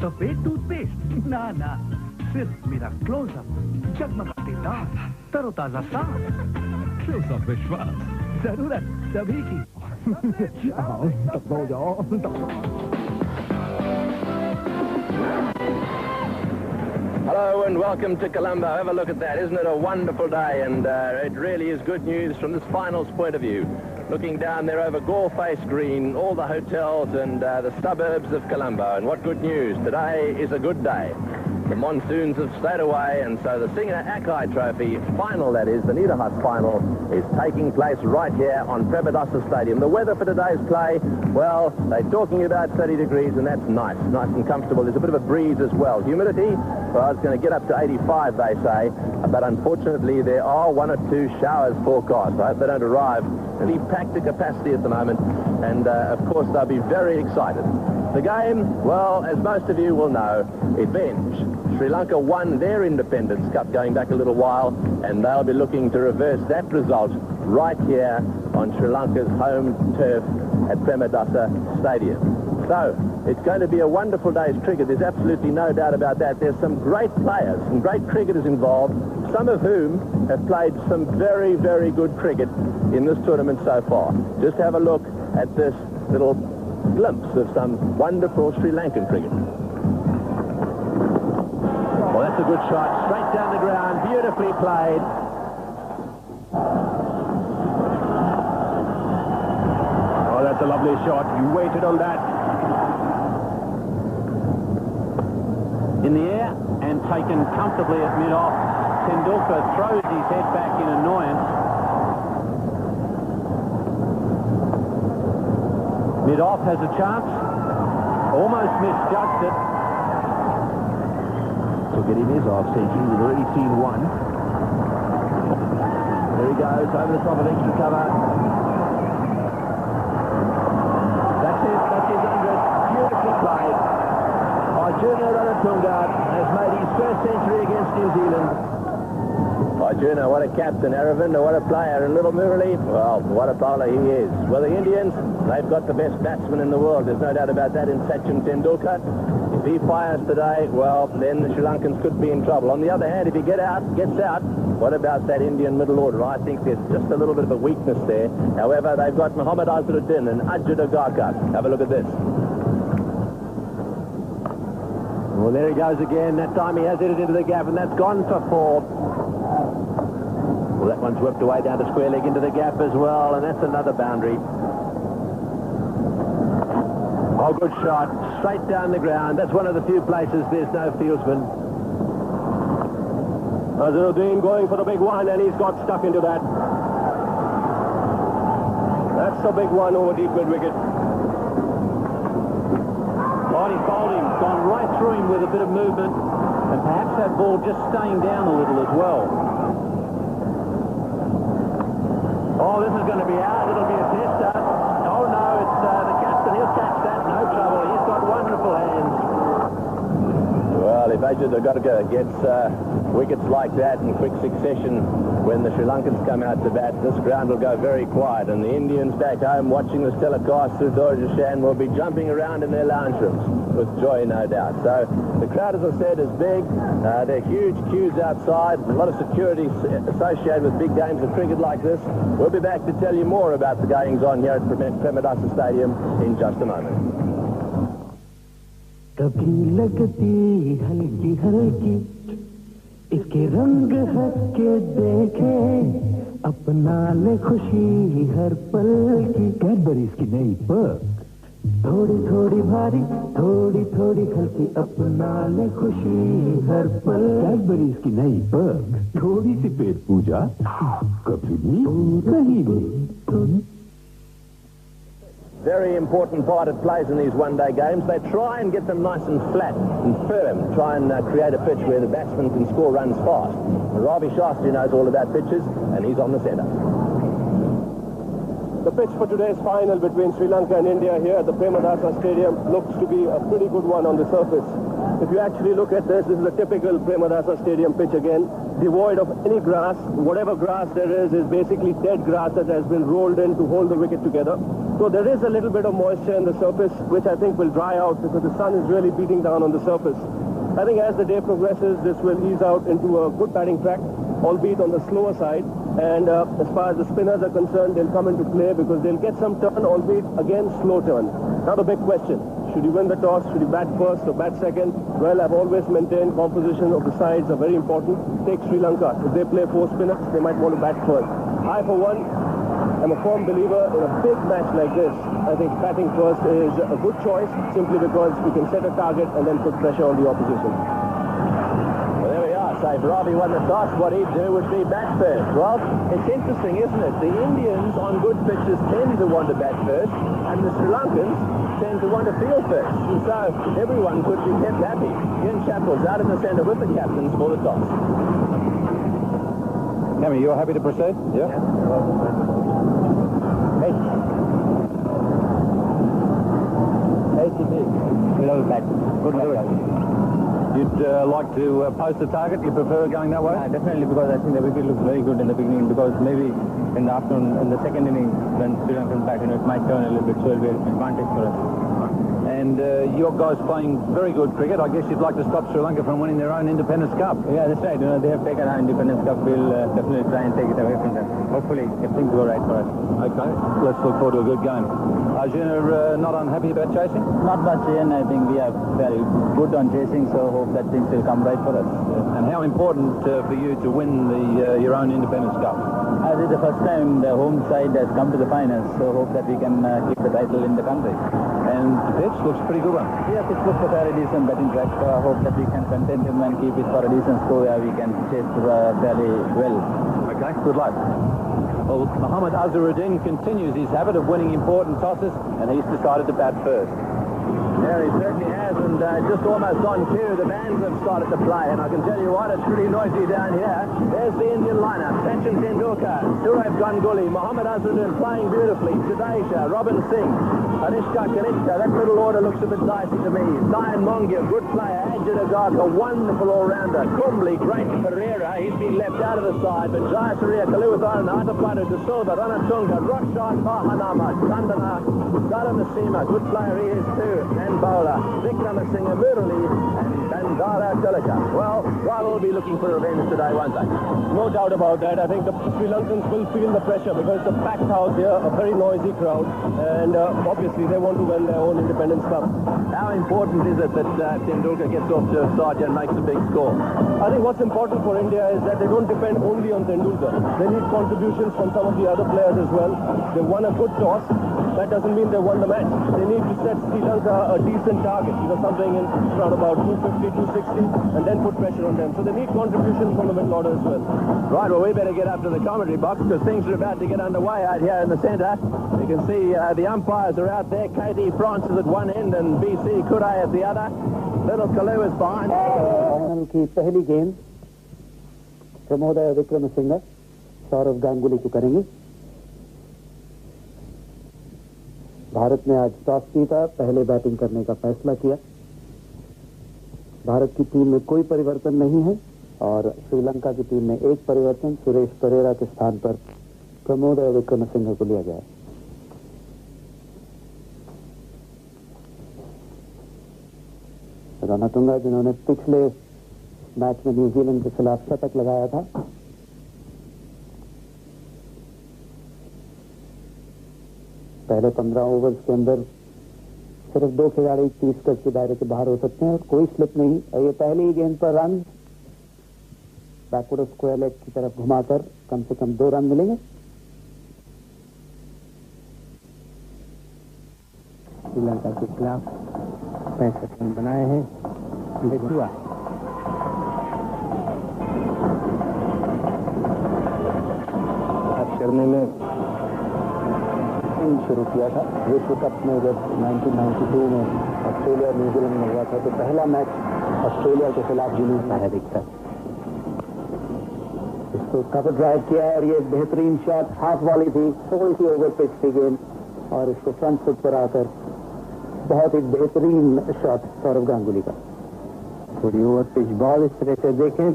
सफेद टूथपेस्ट ना ना, सिर्फ मेरा क्लोजअप जगमगाते दांत, तरोताजा सांस, क्लोजअप विश्वास, जरूरत सभी की। Hello and welcome to Colombo. Have a look at that. Isn't it a wonderful day? And it really is good news from this finals point of view. Looking down there over Gore-Face Green, all the hotels and the suburbs of Colombo. And what good news. Today is a good day. The monsoons have stayed away, and so the Singer Akai Trophy final, that is, the Nidahas final, is taking place right here on Premadasa Stadium. The weather for today's play, well, they're talking about 30 degrees, and that's nice and comfortable. There's a bit of a breeze as well. Humidity, well, it's going to get up to 85, they say, but unfortunately there are one or two showers forecast. I hope they don't arrive. Really packed to capacity at the moment, and of course they'll be very excited. The game, well, as most of you will know, it ends. Sri Lanka won their Independence Cup going back a little while, and they'll be looking to reverse that result right here on Sri Lanka's home turf at Premadasa Stadium. So, it's going to be a wonderful day's cricket. There's absolutely no doubt about that. There's some great players, some great cricketers involved, some of whom have played some very, very good cricket in this tournament so far. Just have a look at this little glimpse of some wonderful Sri Lankan cricket. Well, that's a good shot. Straight down the ground. Beautifully played. Oh, that's a lovely shot. You waited on that. In the air and taken comfortably at mid-off. Tendulkar throws his head back in annoyance. Mid-off has a chance. Almost misjudged it. Took it in his off century. We've already seen one. There he goes, over the top of extra cover. That's it, that's his 100. Beautifully played. Arjuna Ranatunga has made his first century against New Zealand. Arjuna, what a captain. Aravinda, what a player. And little Murali, well, what a bowler he is. Well, the Indians, they've got the best batsman in the world. There's no doubt about that in Sachin Tendulkar. If he fires today, well, then the Sri Lankans could be in trouble. On the other hand, if he gets out, what about that Indian middle order? I think there's just a little bit of a weakness there. However, they've got Mohammad Azharuddin and Ajit Agarkar. Have a look at this. Well, there he goes again. That time he has hit it into the gap, and that's gone for 4. Well, that one's whipped away down to square leg into the gap as well, and that's another boundary. Oh, good shot. Straight down the ground. That's one of the few places there's no fieldsman. Azharuddin going for the big one, and he's got stuck into that. That's the big one over deep mid-wicket. Oh, he's bowled him. Gone right through him with a bit of movement, and perhaps that ball just staying down a little as well. Oh, this is going to be out. It'll be a tester. Oh, no, it's the captain. He'll catch that. No trouble. He's got wonderful hands. Well, if Ajit Agarkar gets wickets like that in quick succession when the Sri Lankans come out to bat, this ground will go very quiet, and the Indians back home watching this telecast through Doordarshan will be jumping around in their lounge rooms with joy, no doubt. So the crowd, as I said, is big. They're huge queues outside, a lot of security associated with big games of cricket like this. We'll be back to tell you more about the goings-on here at Premadasa Stadium in just a moment. कभी लगती हल्की हल्की इसके रंग हंस के देखे अपना ले खुशी हर पल की कैडबरीज की नई पर्क थोड़ी थोड़ी भारी थोड़ी थोड़ी हल्की अपना ले खुशी हर पल कैडबरीज की नई पर्क थोड़ी सी पेट पूजा कभी भी कहीं भी Very important part it plays in these one-day games. They try and get them nice and flat and firm, try and create a pitch where the batsman can score runs fast. Ravi Shastri knows all about pitches, and he's on the centre. The pitch for today's final between Sri Lanka and India here at the Premadasa Stadium looks to be a pretty good one on the surface. If you actually look at this is a typical Premadasa Stadium pitch again, devoid of any grass. Whatever grass there is basically dead grass that has been rolled in to hold the wicket together. So there is a little bit of moisture in the surface, which I think will dry out because the sun is really beating down on the surface. I think as the day progresses, this will ease out into a good batting track, albeit on the slower side. And as far as the spinners are concerned, they'll come into play because they'll get some turn, albeit again slow turn. Now the big question, should you win the toss? Should you bat first or bat second? Well, I've always maintained composition of the sides are very important. Take Sri Lanka. If they play 4 spinners, they might want to bat first. I, for one, am a firm believer in a big match like this. I think batting first is a good choice simply because we can set a target and then put pressure on the opposition. Well, there we are. So if Ravi won the toss, what he'd do would be bat first. Well, it's interesting, isn't it? The Indians on good pitches tend to want to bat first, and the Sri Lankans tend to want to field first. And so everyone could be kept happy. Ian Chappell's out in the centre with the captains for the toss. Nemi, you're happy to proceed? Yeah. You'd like to post the target? You prefer going that way? Definitely, because I think the wicket looks very good in the beginning, because maybe in the afternoon, in the second inning, when Sri Lanka comes back, it might turn a little bit, so it'll be an advantage for us. And your guys playing very good cricket. I guess you'd like to stop Sri Lanka from winning their own Independence Cup. Yeah, that's right. They have taken our Independence Cup. We'll definitely try and take it away from them. Hopefully, if things go right for us. Okay, let's look forward to a good game. Arjuna, not unhappy about chasing? Not much, Ian. I think we are very good on chasing, so hope that things will come right for us. And how important for you to win your own Independence Cup? This is the first time the home side has come to the finals, so hope that we can keep the title in the country. And the pitch looks pretty good one. Yeah, pitch looks a very decent batting track. Hope that we can content him and keep it for a decent score where we can chase fairly well. Okay, good luck. Well, Mohammad Azharuddin continues his habit of winning important tosses, and he's decided to bat first. Yeah, he certainly has, and just almost on cue, the bands have started to play, and I can tell you what, it's pretty noisy down here. There's the Indian lineup: Sachin Tendulkar, Suraj Ganguly, Mohammad Azharuddin playing beautifully, Jadesha, Robin Singh, Anishka Kanichka. That little order looks a bit dicey to me. Dian Mongia, good player. Ajit Agar, a wonderful all-rounder. Kumbli, great. Pereira, he's been left out of the side, but Jayasuriya Kaluwitharan, Atapadu, De Silva, Ranatunga, Roshan Mahanama, Chandana, Dharanasima, good player he is too. And bowler, Vikramasinghe Murali and Bandara Tilaka. Well, we'll be looking for revenge today, won't they? No doubt about that. I think the Sri Lankans will feel the pressure because the packed house here, a very noisy crowd, and obviously they want to win their own Independence Cup. How important is it that Tendulkar gets off to a start and makes a big score? I think what's important for India is that they don't depend only on Tendulkar. They need contributions from some of the other players as well. They won a good toss. That doesn't mean they won the match. They need to set Sri Lanka a decent target, something in around about 250, 260, and then put pressure on them. So they need contributions from the middle order as well. Right, well, we better get up to the commentary box because things are about to get underway out here in the centre. You can see the umpires are out there. KT France is at one end and BC Kurai at the other. Little Kalu is behind. Final की पहली गेंद प्रमोद विक्रमसिंघे सौरव गांगुली को करेंगे। भारत ने आज toss जीता, पहले batting करने का फैसला किया। भारत की टीम में कोई परिवर्तन नहीं है और श्रीलंका की टीम में एक परिवर्तन, सुरेश परेरा के स्थान पर प्रमोद विक्रमसिंघे को लिया गया। रणतुंगा जिन्होंने पिछले मैच में न्यूजीलैंड के खिलाफ शतक लगाया था, पहले 15 ओवर्स के अंदर सिर्फ 2 खिलाड़ी 30 गज के दायरे के बाहर हो सकते हैं और कोई स्लिप नहीं। और ये पहली ही गेंद पर रन बैकवर्ड स्क्वायर लेग की तरफ घुमाकर कम से कम 2 रन मिलेंगे। श्रीलंका के खिलाफ 65 रन बनाए हैं। हुआ करने में शुरू किया था। विश्व कप में जब 1992 में ऑस्ट्रेलिया न्यूजीलैंड में हुआ था तो पहला मैच ऑस्ट्रेलिया के खिलाफ जुनून में है दिखता। इसको कवर ड्राइव किया और ये बेहतरीन शॉट हाफ वाली थी, थोड़ी सी ओवर पिच थी गेंद और इसको फ्रंट फुट पर आकर बहुत ही बेहतरीन शॉट सौरव गांगुली का। थोड़ी ओवर पिच बॉल इस तरह से देखें,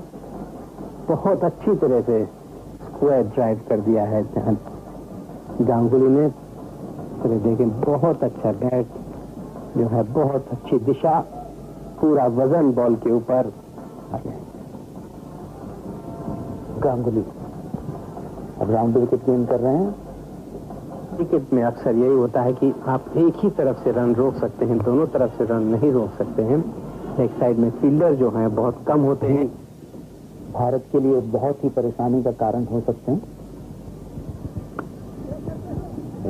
बहुत अच्छी तरह से स्क्वायर ड्राइव कर दिया है गांगुली ने। चले, लेकिन बहुत अच्छा नेट जो है, बहुत अच्छी दिशा, पूरा वजन बॉल के ऊपर आ गया। गांगुली अब राउंड विकेट गेन कर रहे हैं। क्रिकेट में अक्सर यही होता है कि आप एक ही तरफ से रन रोक सकते हैं, दोनों तरफ से रन नहीं रोक सकते हैं। एक साइड में फील्डर जो हैं बहुत कम होते हैं, भारत के लिए बहुत ही परेशानी का कारण हो सकते हैं।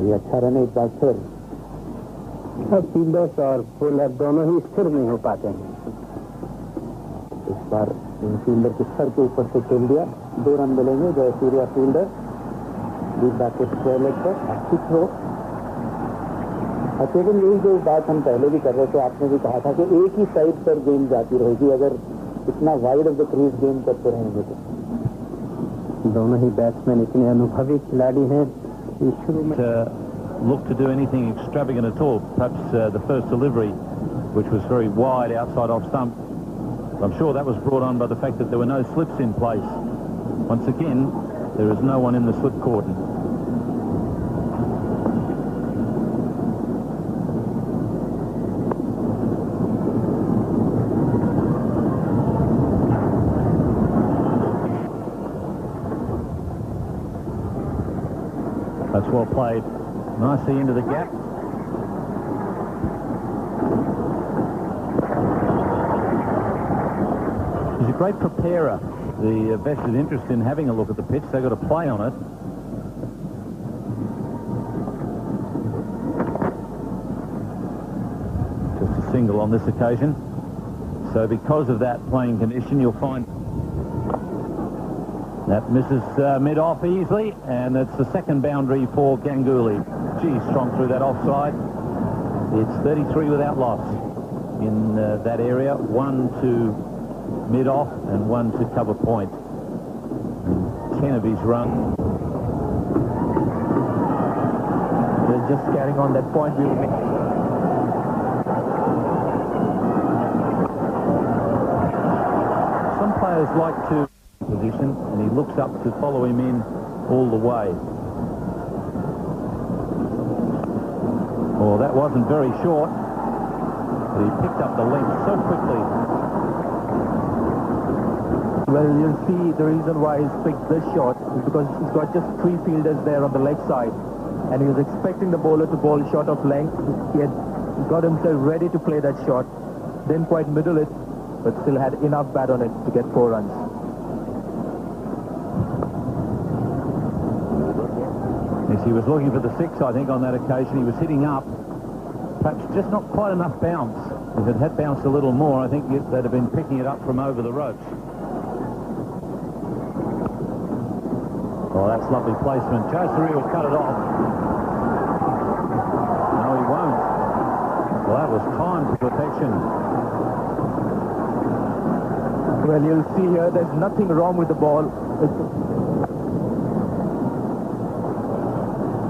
ये अच्छा रन एक बार फिर, अब फील्डर्स और बॉलर दोनों ही स्थिर नहीं हो पाते हैं। इस बार फील्डर के सर के ऊपर से खेल दिया, 2 रन मिलेंगे। जय Surya fielder, deep baked square leg पर, अच्छी थ्रो। लेकिन यही जो बात हम पहले भी कर रहे थे, आपने भी कहा था कि एक ही साइड पर गेंद जाती रहेगी अगर इतना वाइड ऑफ द क्रीज गेंद करते रहेंगे तो। दोनों ही बैट्समैन इतने अनुभवी खिलाड़ी हैं कि शुरू में look to do anything extravagant at all. Perhaps the first delivery, which was very wide outside off stump. I'm sure that was brought on by the fact that there were no slips in place. Once again, there is no one in the slip cordon. That's well played. Nicely into the gap. He's a great preparer. The vested interest in having a look at the pitch, they've got to play on it. Just a single on this occasion. So because of that playing condition, you'll find that misses mid-off easily, and it's the second boundary for Ganguly. Gee, strong through that offside. It's 33 without loss in that area. 1 to mid-off and 1 to cover point. And 10 of his run. They're just carrying on that point we were making. Some players like to position, and he looks up to follow him in all the way. Oh, that wasn't very short, but he picked up the length so quickly. Well, you'll see the reason why he's picked this shot is because he's got just 3 fielders there on the leg side, and he was expecting the bowler to bowl short of length. He had got himself ready to play that shot, didn't quite middle it, but still had enough bat on it to get 4 runs. Yes, he was looking for the 6, I think, on that occasion. He was hitting up, perhaps just not quite enough bounce. If it had bounced a little more, I think they'd have been picking it up from over the ropes. Oh, that's lovely placement. Josari will cut it off. No, he won't. Well, that was timed to perfection. Well, you'll see here there's nothing wrong with the ball.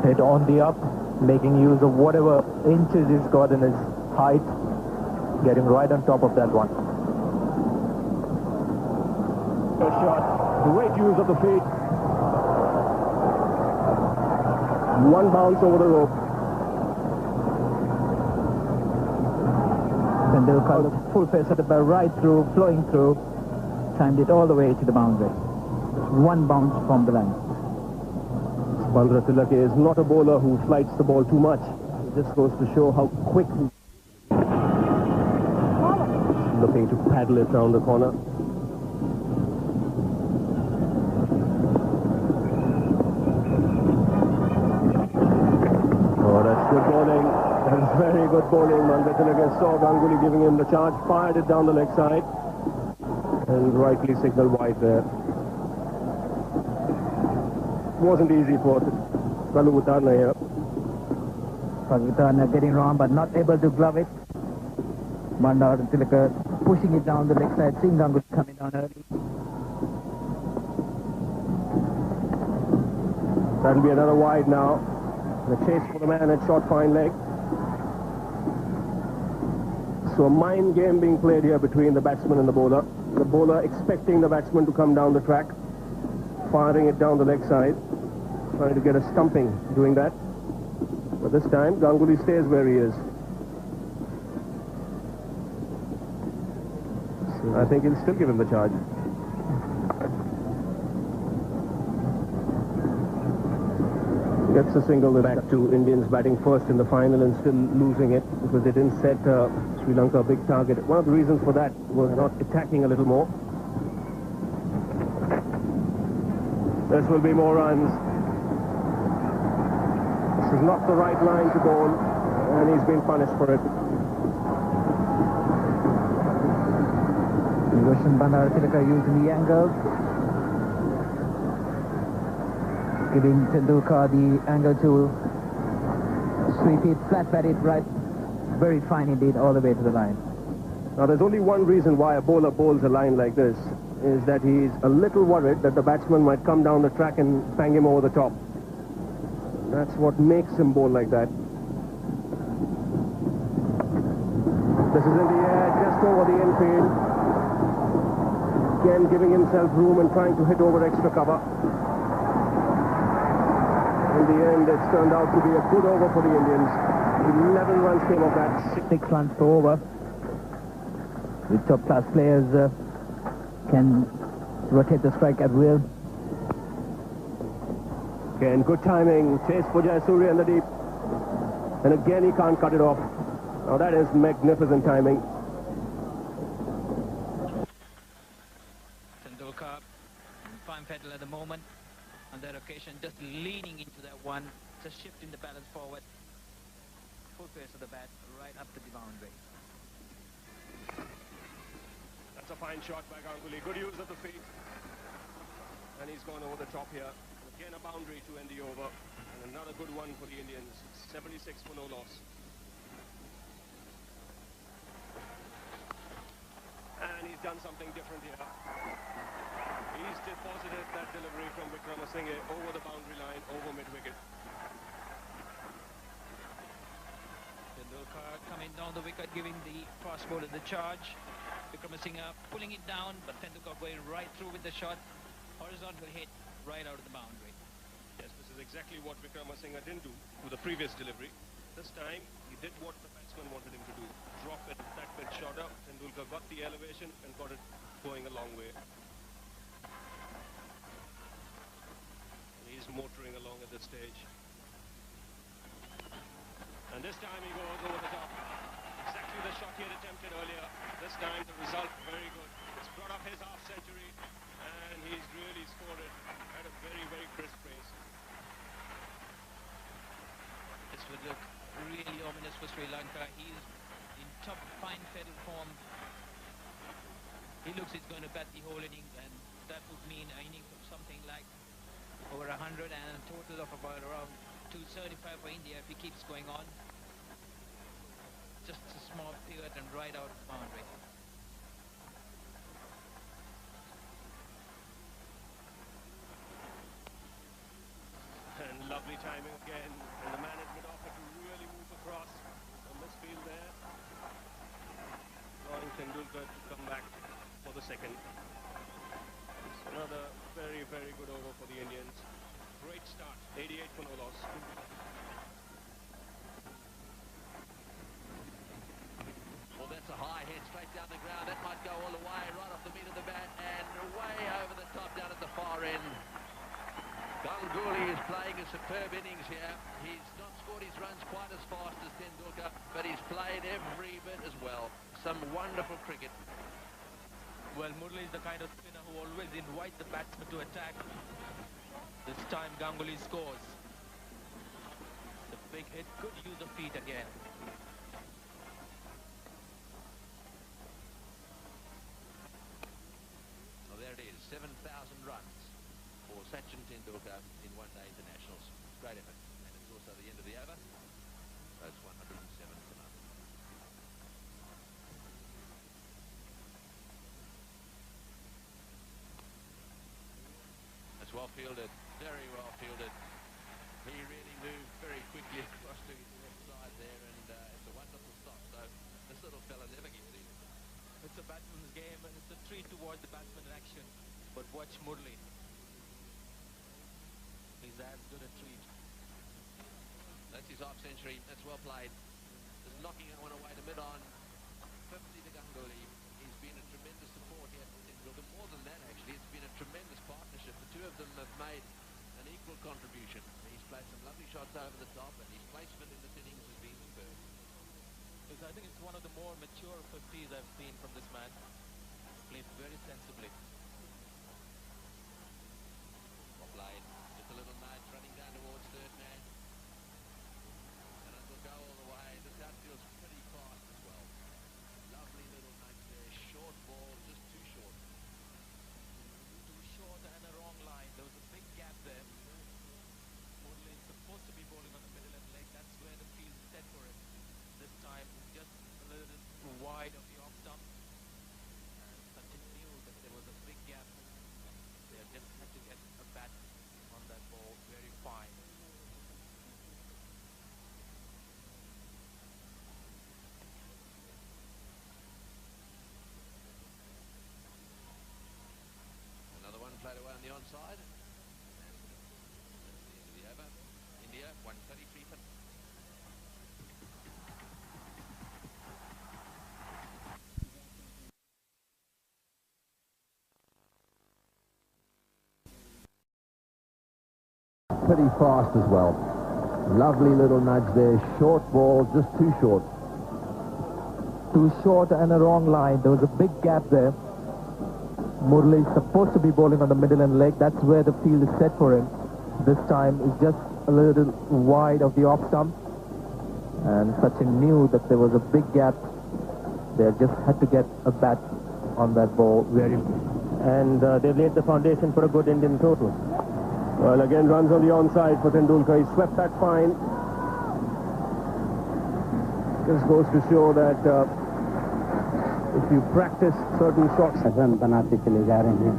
Hit on the up, making use of whatever inches he's got in his height, getting right on top of that one. A shot, great use of the feet. One bounce over the rope. Tendulkar with full face at the ball, right through, flowing through, timed it all the way to the boundary. One bounce from the line. Tilake is not a bowler who slides the ball too much. It just goes to show how quick he is. Looking to paddle it round the corner. Oh, that's good bowling. That's very good bowling. Tilake saw Ganguly giving him the charge, fired it down the leg side, and rightly signaled wide there. Wasn't easy for Kalutana here. Kalutana getting wrong, but not able to glove it. Tilake pushing it down the leg side, seeing Ganguly coming down early. That'll be another wide now. The chase for the man at short fine leg. So a mind game being played here between the batsman and the bowler. The bowler expecting the batsman to come down the track, firing it down the leg side, trying to get a stumping doing that. But this time, Ganguly stays where he is. I think he'll still give him the charge. Gets a single back to Indians batting first in the final and still losing it because they didn't set Sri Lanka a big target. One of the reasons for that was not attacking a little more. This will be more runs. This is not the right line to bowl, and he's been punished for it. Roshan Bandartilaka using the angle, giving Tendulkar the angle to sweep it, flat bat it right, very fine indeed, all the way to the line. Now there's only one reason why a bowler bowls a line like this, is that he's a little worried that the batsman might come down the track and bang him over the top. That's what makes him bowl like that. This is in the air, just over the infield. Again, giving himself room and trying to hit over extra cover. In the end, it's turned out to be a good over for the Indians. 11 runs came of that. 6 runs per over. The top-class players can rotate the strike at will. Again, good timing. Chase for Jayasuriya in the deep. And again, he can't cut it off. Now that is magnificent timing. Tendulkar, fine pedal at the moment. On that occasion, just leaning into that one, just shifting the balance forward. Full pace of the bat, right up to the boundary. That's a fine shot by Ganguly. Good use of the feet. And he's gone over the top here. Again, a boundary to end the over. And another good one for the Indians. 76 for no loss. And he's done something different here. He's deposited that delivery from Vikramasinghe over the boundary line, over mid-wicket. Tendulkar coming down the wicket, giving the fast bowler the charge. Vikramasinghe pulling it down, but Tendulkar going right through with the shot. Horizontal hit right out of the boundary. Yes, this is exactly what Vikramasinghe didn't do with the previous delivery. This time, he did what the batsman wanted him to do. Drop it that bit shorter. Tendulkar got the elevation and got it going a long way. And he's motoring along at this stage. And this time he goes over the top. Exactly the shot he had attempted earlier. This time the result very good. It's brought up his half century and he's really scored it at a very, very crisp pace. This would look really ominous for Sri Lanka. He's in top fine pedal form. He looks he's going to bat the whole inning, and that would mean an inning of something like over 100 and a total of about around 275 for India if he keeps going on. Just a small pivot and right out of the boundary. And lovely timing again, and the management offered to really move across on this field there. Allowing Tendulkar to come back for the second. It's another very, very good over for the Indians. Great start, 88 for no loss. Well, that's a high hit straight down the ground. That might go all the way, right off the meat of the bat, and way over the top down at the far end. Ganguly is playing a superb innings here. He's not scored his runs quite as fast as Tendulkar, but he's played every bit as well. Some wonderful cricket. Well, Murli is the kind of spinner who always invites the batsman to attack. This time Ganguly scores. The big hit, good use of feet again. Well, there it is, 7,000 runs for Sachin Tendulkar in one-day internationals. Great effort. And it's also the end of the over. So it's 107 for none. That's well fielded, very well fielded. He really moved very quickly across to his left side there, and it's a wonderful stop. So this little fella never gets in. It's a batsman's game, and it's a treat to watch the batsman in action. But watch Murli. He's as good a treat. That's his half century. That's well played. Just knocking that one away to mid-on. 50 to Ganguly. He's been a tremendous support here. More than that, actually, it's been a tremendous partnership. The two of them have made an equal contribution. He's played some lovely shots over the top, and his placement in this innings has been superb. I think it's one of the more mature 50s I've seen from this man. He's played very sensibly. Top line, just a little nudge running down towards third man. And it will go all the way. This outfield's pretty fast as well. Lovely little nudge there. Short ball, just too short. Too short and a wrong line. There was a big gap there. Murali is supposed to be bowling on the middle and leg. That's where the field is set for him. This time, just a little wide of the off stump. And Sachin knew that there was a big gap. They just had to get a bat on that ball very fine. Another one played away on the onside. And that's the end of the over. India, 133 for... Pretty fast as well. Lovely little nudge there. Short ball, just too short. Too short and a wrong line. There was a big gap there. Murali is supposed to be bowling on the middle and leg. That's where the field is set for him. This time is just a little wide of the off stump. And Sachin knew that there was a big gap. They just had to get a bat on that ball. And they've laid the foundation for a good Indian total. Well, again, runs on the onside for Tendulkar. He swept that fine. This goes to show that if you practice certain shots... run बनाते चले जा रहे हैं.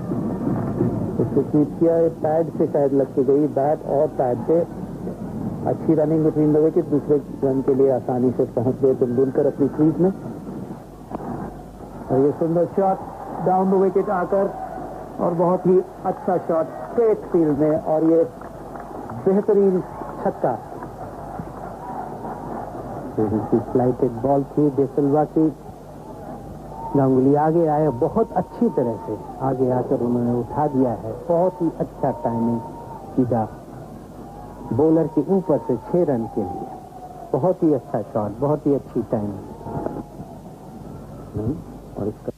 उसको SVEEP किया, pad से शायद लग के गई बैट और पैड से अच्छी रनिंग बिटवीन द विकेट. दूसरे रन के लिए आसानी से पहुंच गए तेंदुलकर अपनी क्रीज में. और ये सुंदर शॉट डाउन द विकेट आकर और बहुत ही अच्छा शॉट स्ट्रेट फील्ड में और ये बेहतरीन छक्का. फ्लाइटेड बॉल थी सिल्वा की. गांगुली आगे आए, बहुत अच्छी तरह से आगे आकर उन्होंने उठा दिया है. बहुत ही अच्छा टाइमिंग किया बॉलर के ऊपर से 6 रन के लिए. बहुत ही अच्छा शॉट, बहुत ही अच्छी टाइमिंग. और इसका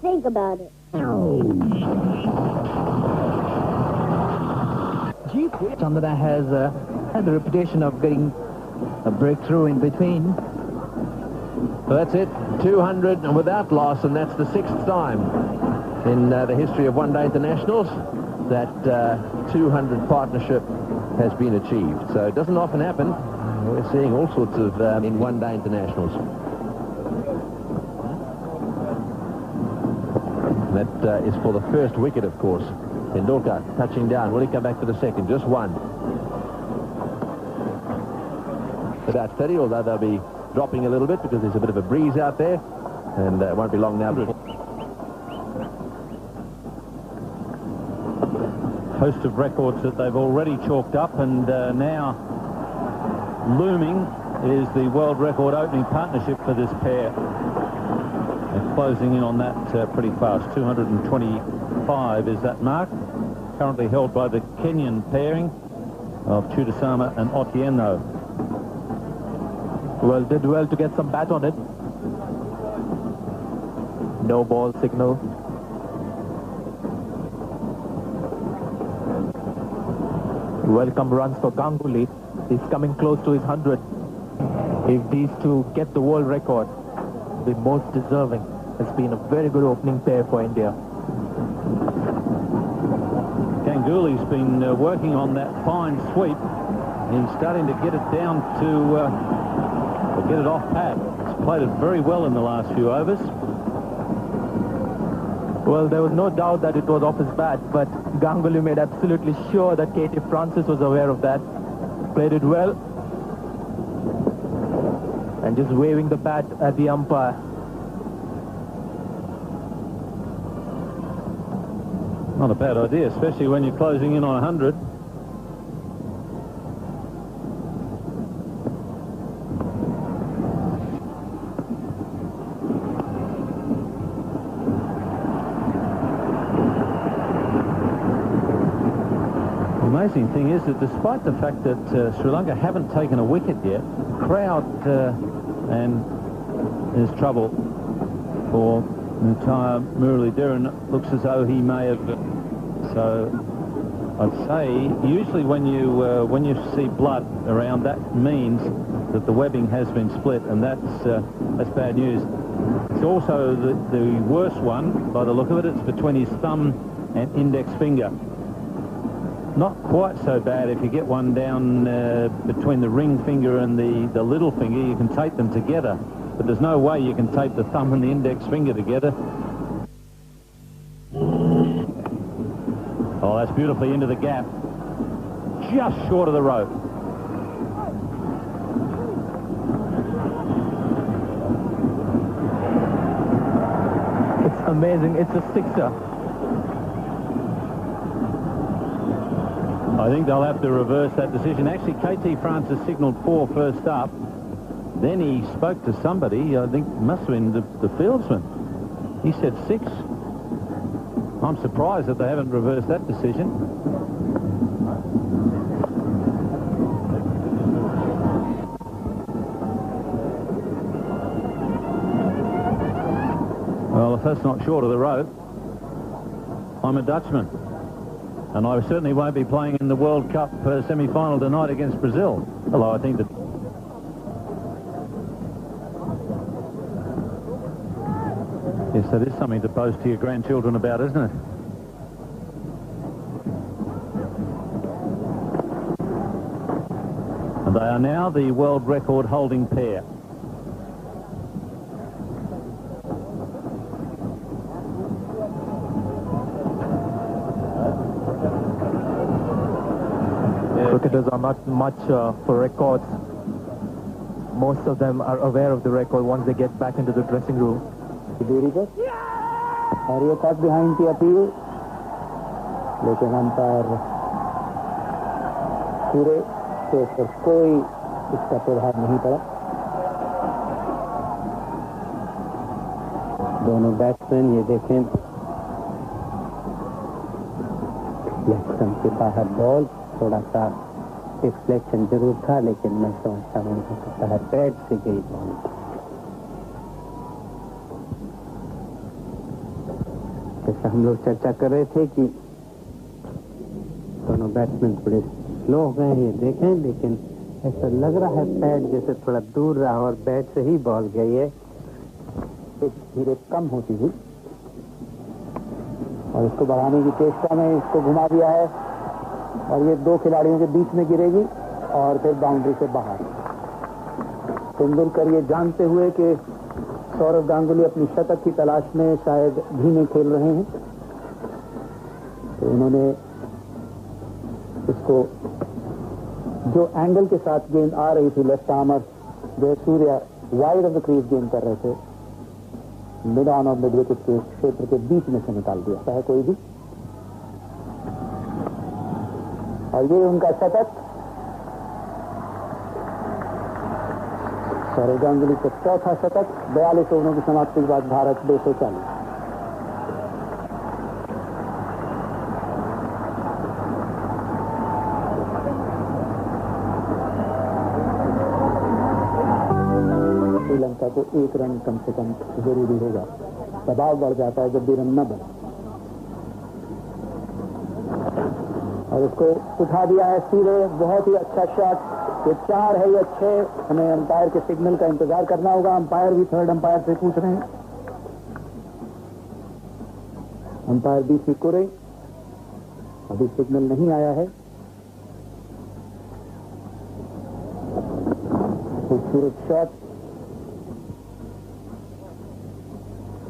Think about it. Chandana has had the reputation of getting a breakthrough in between. So that's it, 200 and without loss, and that's the 6th time in the history of one-day internationals that 200 partnership has been achieved. So it doesn't often happen. We're seeing all sorts of in one-day internationals. That is for the first wicket, of course. Tendulkar touching down. Will he come back for the second? Just one. About 30, although they'll be dropping a little bit because there's a bit of a breeze out there, and it won't be long now. Host of records that they've already chalked up, and now looming is the world record opening partnership for this pair. They're closing in on that pretty fast. 225 is that mark, currently held by the Kenyan pairing of Chudasama and Otieno. Well, did well to get some bat on it. No ball signal. Welcome runs for Ganguly. He's coming close to his 100. If these two get the world record, the most deserving. Has been a very good opening pair for India. Ganguly's been working on that fine sweep. He's starting to get it down to get it off pad. He's played it very well in the last few overs. Well, there was no doubt that it was off his bat, but Ganguly made absolutely sure that Katie Francis was aware of that. Played it well. And just waving the bat at the umpire. Not a bad idea, especially when you're closing in on 100. The amazing thing is that despite the fact that Sri Lanka haven't taken a wicket yet, the crowd and there's trouble for Nutaya Muralidharan. Looks as though he may have. So I'd say usually when you see blood around, that means that the webbing has been split, and that's bad news. It's also the worst one by the look of it. It's between his thumb and index finger. Not quite so bad if you get one down between the ring finger and the little finger. You can tape them together, but there's no way you can tape the thumb and the index finger together. Oh, that's beautifully into the gap. Just short of the rope. It's amazing. It's a sixer. I think they'll have to reverse that decision. Actually, KT Francis signalled 4 first up. Then he spoke to somebody, I think it must have been the fieldsman. He said 6. I'm surprised that they haven't reversed that decision. Well, if that's not short of the rope, I'm a Dutchman. And I certainly won't be playing in the World Cup semi-final tonight against Brazil. Although I think that... Yes, that is something to boast to your grandchildren about, isn't it? And they are now the world record holding pair. Cricketers are not much for records. Most of them are aware of the record once they get back into the dressing room. और ये cut behind की appeal, लेकिन umpire पूरे के पर कोई इसका प्रभाव नहीं पड़ा। दोनों बैट्समैन ये देखें, लेग स्टंप के बाहर बॉल, थोड़ा सा डिफ्लेक्शन जरूर था, लेकिन मैं समझता हूँ कि पैड से गई बॉल। जैसा हम लोग चर्चा कर रहे थे कि दोनों बैट्समैन थोड़े स्लो हो गए हैं, ये देखें, लेकिन ऐसा लग रहा है पैड जैसे थोड़ा दूर रहा और बैट से ही बॉल गई है, धीरे कम होती हुई, और इसको बढ़ाने की चेष्टा में इसको घुमा दिया है और ये 2 खिलाड़ियों के बीच में गिरेगी और फिर बाउंड्री से बाहर। तेंदुलकर ये जानते हुए कि सौरव गांगुली अपनी शतक की तलाश में शायद धीमे खेल रहे हैं, तो उन्होंने इसको जो एंगल के साथ गेंद आ रही थी, लेफ्ट आर्मर जो Surya wide of the crease गेंद कर रहे थे, मिड ऑन और मिड विकेट के क्षेत्र के बीच में से निकाल दिया चाहे कोई भी, और ये उनका शतक। सौरव गांगुली का चौथा शतक। 42 ओवरों की समाप्ति के बाद भारत 240। श्रीलंका को 1 रन कम से कम जरूरी होगा। दबाव बढ़ जाता है जब भी रन न बने। और उसको उठा दिया है सीधे। बहुत ही अच्छा शॉट। ये 4 है, ये 6। हमें अंपायर के सिग्नल का इंतजार करना होगा। अंपायर भी थर्ड अंपायर से पूछ रहे हैं। अंपायर बीसी कुरे, अभी सिग्नल नहीं आया है। खूबसूरत शॉट।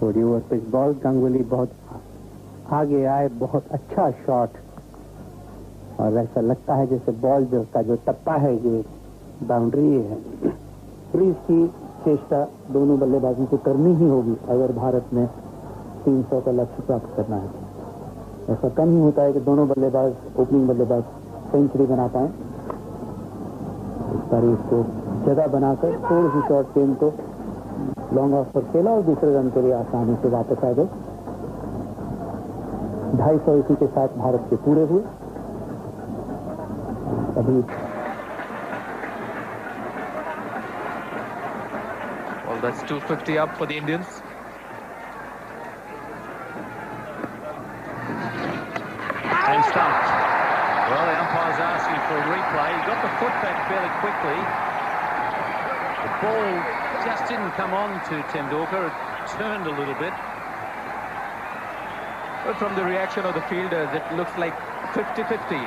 थोड़ी ओवर पिच बॉल। गांगुली बहुत आगे आए। बहुत अच्छा शॉट। और ऐसा लगता है जैसे बॉल जो का जो टप्पा है ये बाउंड्री है। क्रीज की चेष्टा दोनों बल्लेबाजों को करनी ही होगी अगर भारत ने 300 का लक्ष्य प्राप्त करना है। ऐसा कम ही होता है कि दोनों बल्लेबाज, ओपनिंग बल्लेबाज सेंचुरी बना पाए। इस बार इसको जगह बनाकर थोड़ी सी शॉर्ट गेम को लॉन्ग ऑफ पर खेला और दूसरे रन के लिए आसानी से वापस आ गए। 250 इसी के साथ भारत के पूरे हुए। Well, that's 250 up for the Indians. And stumped. Well, the umpire's asking for a replay. He got the foot back fairly quickly. The ball just didn't come on to Tendulkar. It turned a little bit. But from the reaction of the fielders, it looks like 50-50.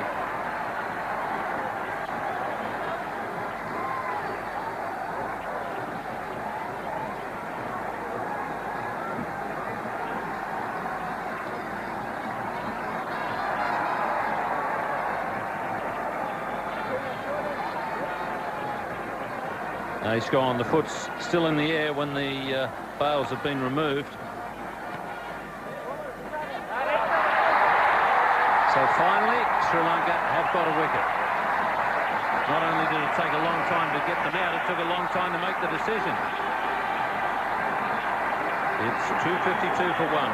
He's gone. The foot's still in the air when the bails have been removed. So finally, Sri Lanka have got a wicket. Not only did it take a long time to get them out, it took a long time to make the decision. It's 252 for 1.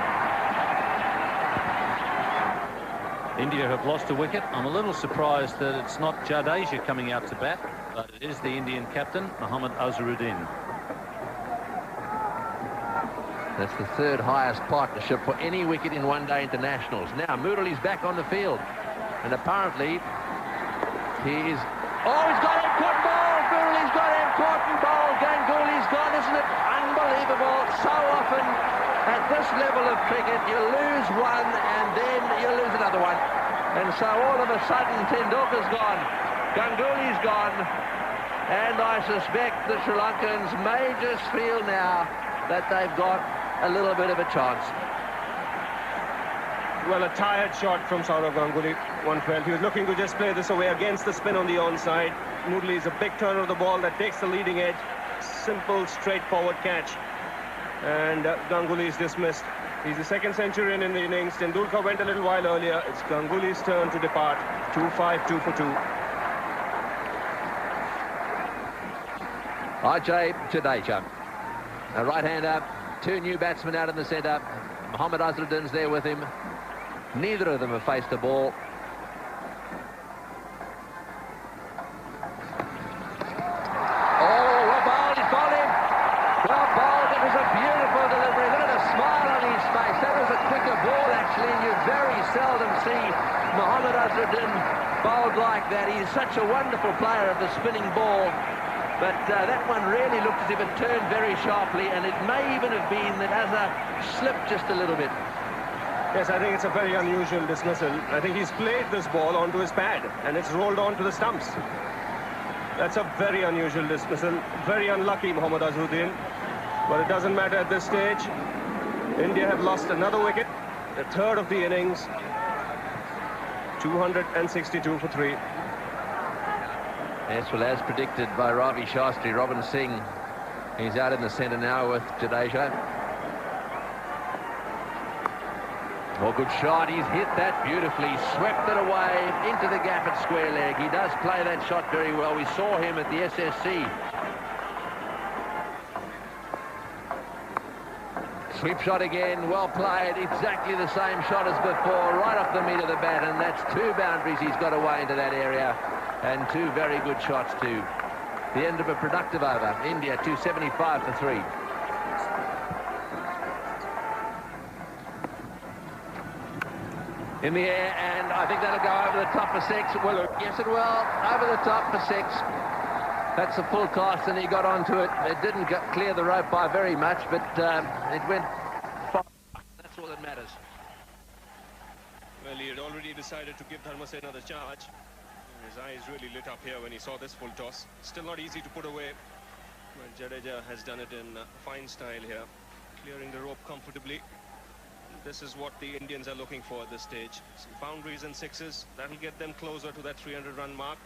India have lost a wicket. I'm a little surprised that it's not Jadeja coming out to bat, but it is the Indian captain, Mohammad Azharuddin. That's the 3rd highest partnership for any wicket in one-day internationals. Now, Murali's back on the field. And apparently, he is... Oh, he's got an important ball! Murali's got an important ball! Ganguly's gone, isn't it? Unbelievable. So often, at this level of cricket, you lose one and then you lose another one. And so all of a sudden, Tendulkar's gone. Ganguly's gone. And I suspect the Sri Lankans may just feel now that they've got a little bit of a chance. Well, a tired shot from Sourav Ganguly, one felt. He was looking to just play this away against the spin on the onside. Murali is a big turn of the ball that takes the leading edge. Simple, straightforward catch. And Ganguly is dismissed. He's the 2nd centurion in the innings. Tendulkar went a little while earlier. It's Ganguly's turn to depart. 2-5, 2 for 2. Ajay Jadeja, a right-hander, 2 new batsmen out in the centre. Mohammad Azharuddin's there with him. Neither of them have faced the ball. Oh, well bowled, he's bowled him. Well bowled, it was a beautiful delivery. Look at the smile on his face. That was a quicker ball, actually, and you very seldom see Mohammad Azharuddin bowled like that. He's such a wonderful player of the spinning ball. But that one really looked as if it turned very sharply, and it may even have been that Azhar slipped just a little bit. Yes, I think it's a very unusual dismissal. I think he's played this ball onto his pad, and it's rolled onto the stumps. That's a very unusual dismissal. Very unlucky, Mohammad Azharuddin. But it doesn't matter at this stage. India have lost another wicket, the 3rd of the innings. 262 for 3. Yes, well, as predicted by Ravi Shastri, Robin Singh, he's out in the centre now with Jadeja. Oh, good shot. He's hit that beautifully, swept it away into the gap at square leg. He does play that shot very well. We saw him at the SSC Sweep shot again, well played, exactly the same shot as before, right off the meat of the bat, and that's 2 boundaries he's got away into that area, and 2 very good shots too. The end of a productive over. India 275 for 3. In the air, and I think that'll go over the top for 6. Well, yes it will, over the top for 6. That's a full toss, and he got onto it. It didn't clear the rope by very much, but it went far. That's all that matters. Well, he had already decided to give Dharmasena another charge. His eyes really lit up here when he saw this full toss. Still not easy to put away. But Jadeja has done it in fine style here, clearing the rope comfortably. This is what the Indians are looking for at this stage. Some boundaries and 6s. That'll get them closer to that 300-run mark.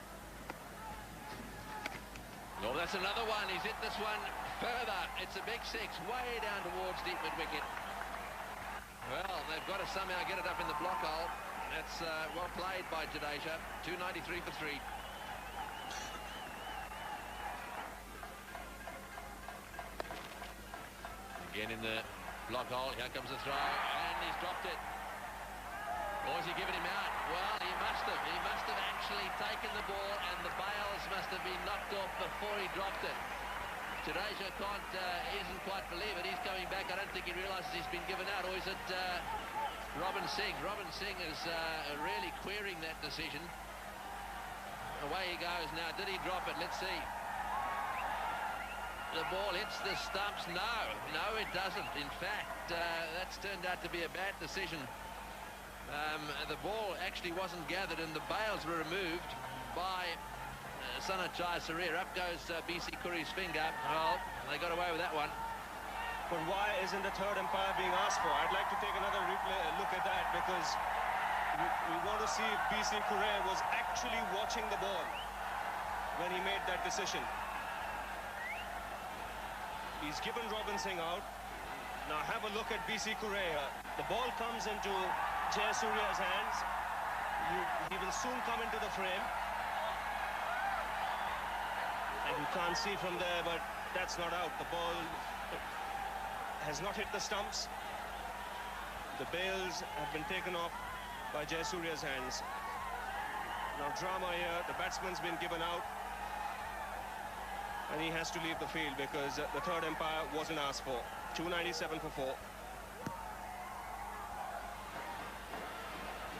Oh, that's another one. He's hit this one further. It's a big 6, way down towards deep mid-wicket. Well, they've got to somehow get it up in the block hole. That's well played by Jadeja. 293 for 3. Again in the block hole. Here comes the throw, and he's dropped it. Or has he given him out? Well, he must have. He must have actually taken the ball, and the bails must have been knocked off before he dropped it. Jadeja isn't quite believe it. He's coming back. I don't think he realises he's been given out. Or is it Robin Singh? Robin Singh is really querying that decision. Away he goes now. Did he drop it? Let's see. The ball hits the stumps. No, it doesn't. In fact, that's turned out to be a bad decision. The ball actually wasn't gathered, and the bails were removed by Sanachai Sarir. Up goes BC Curry's finger. Well, they got away with that one. But why isn't the third umpire being asked for? I'd like to take another look at that, because we want to see if BC Curry was actually watching the ball when he made that decision. He's given Robin Singh out. Now have a look at BC Curry. The ball comes into Jayasurya's hands. He will soon come into the frame. And you can't see from there, but that's not out. The ball has not hit the stumps. The bails have been taken off by Jayasurya's hands. Now drama here. The batsman's been given out, and he has to leave the field because the third umpire wasn't asked for. 297 for 4.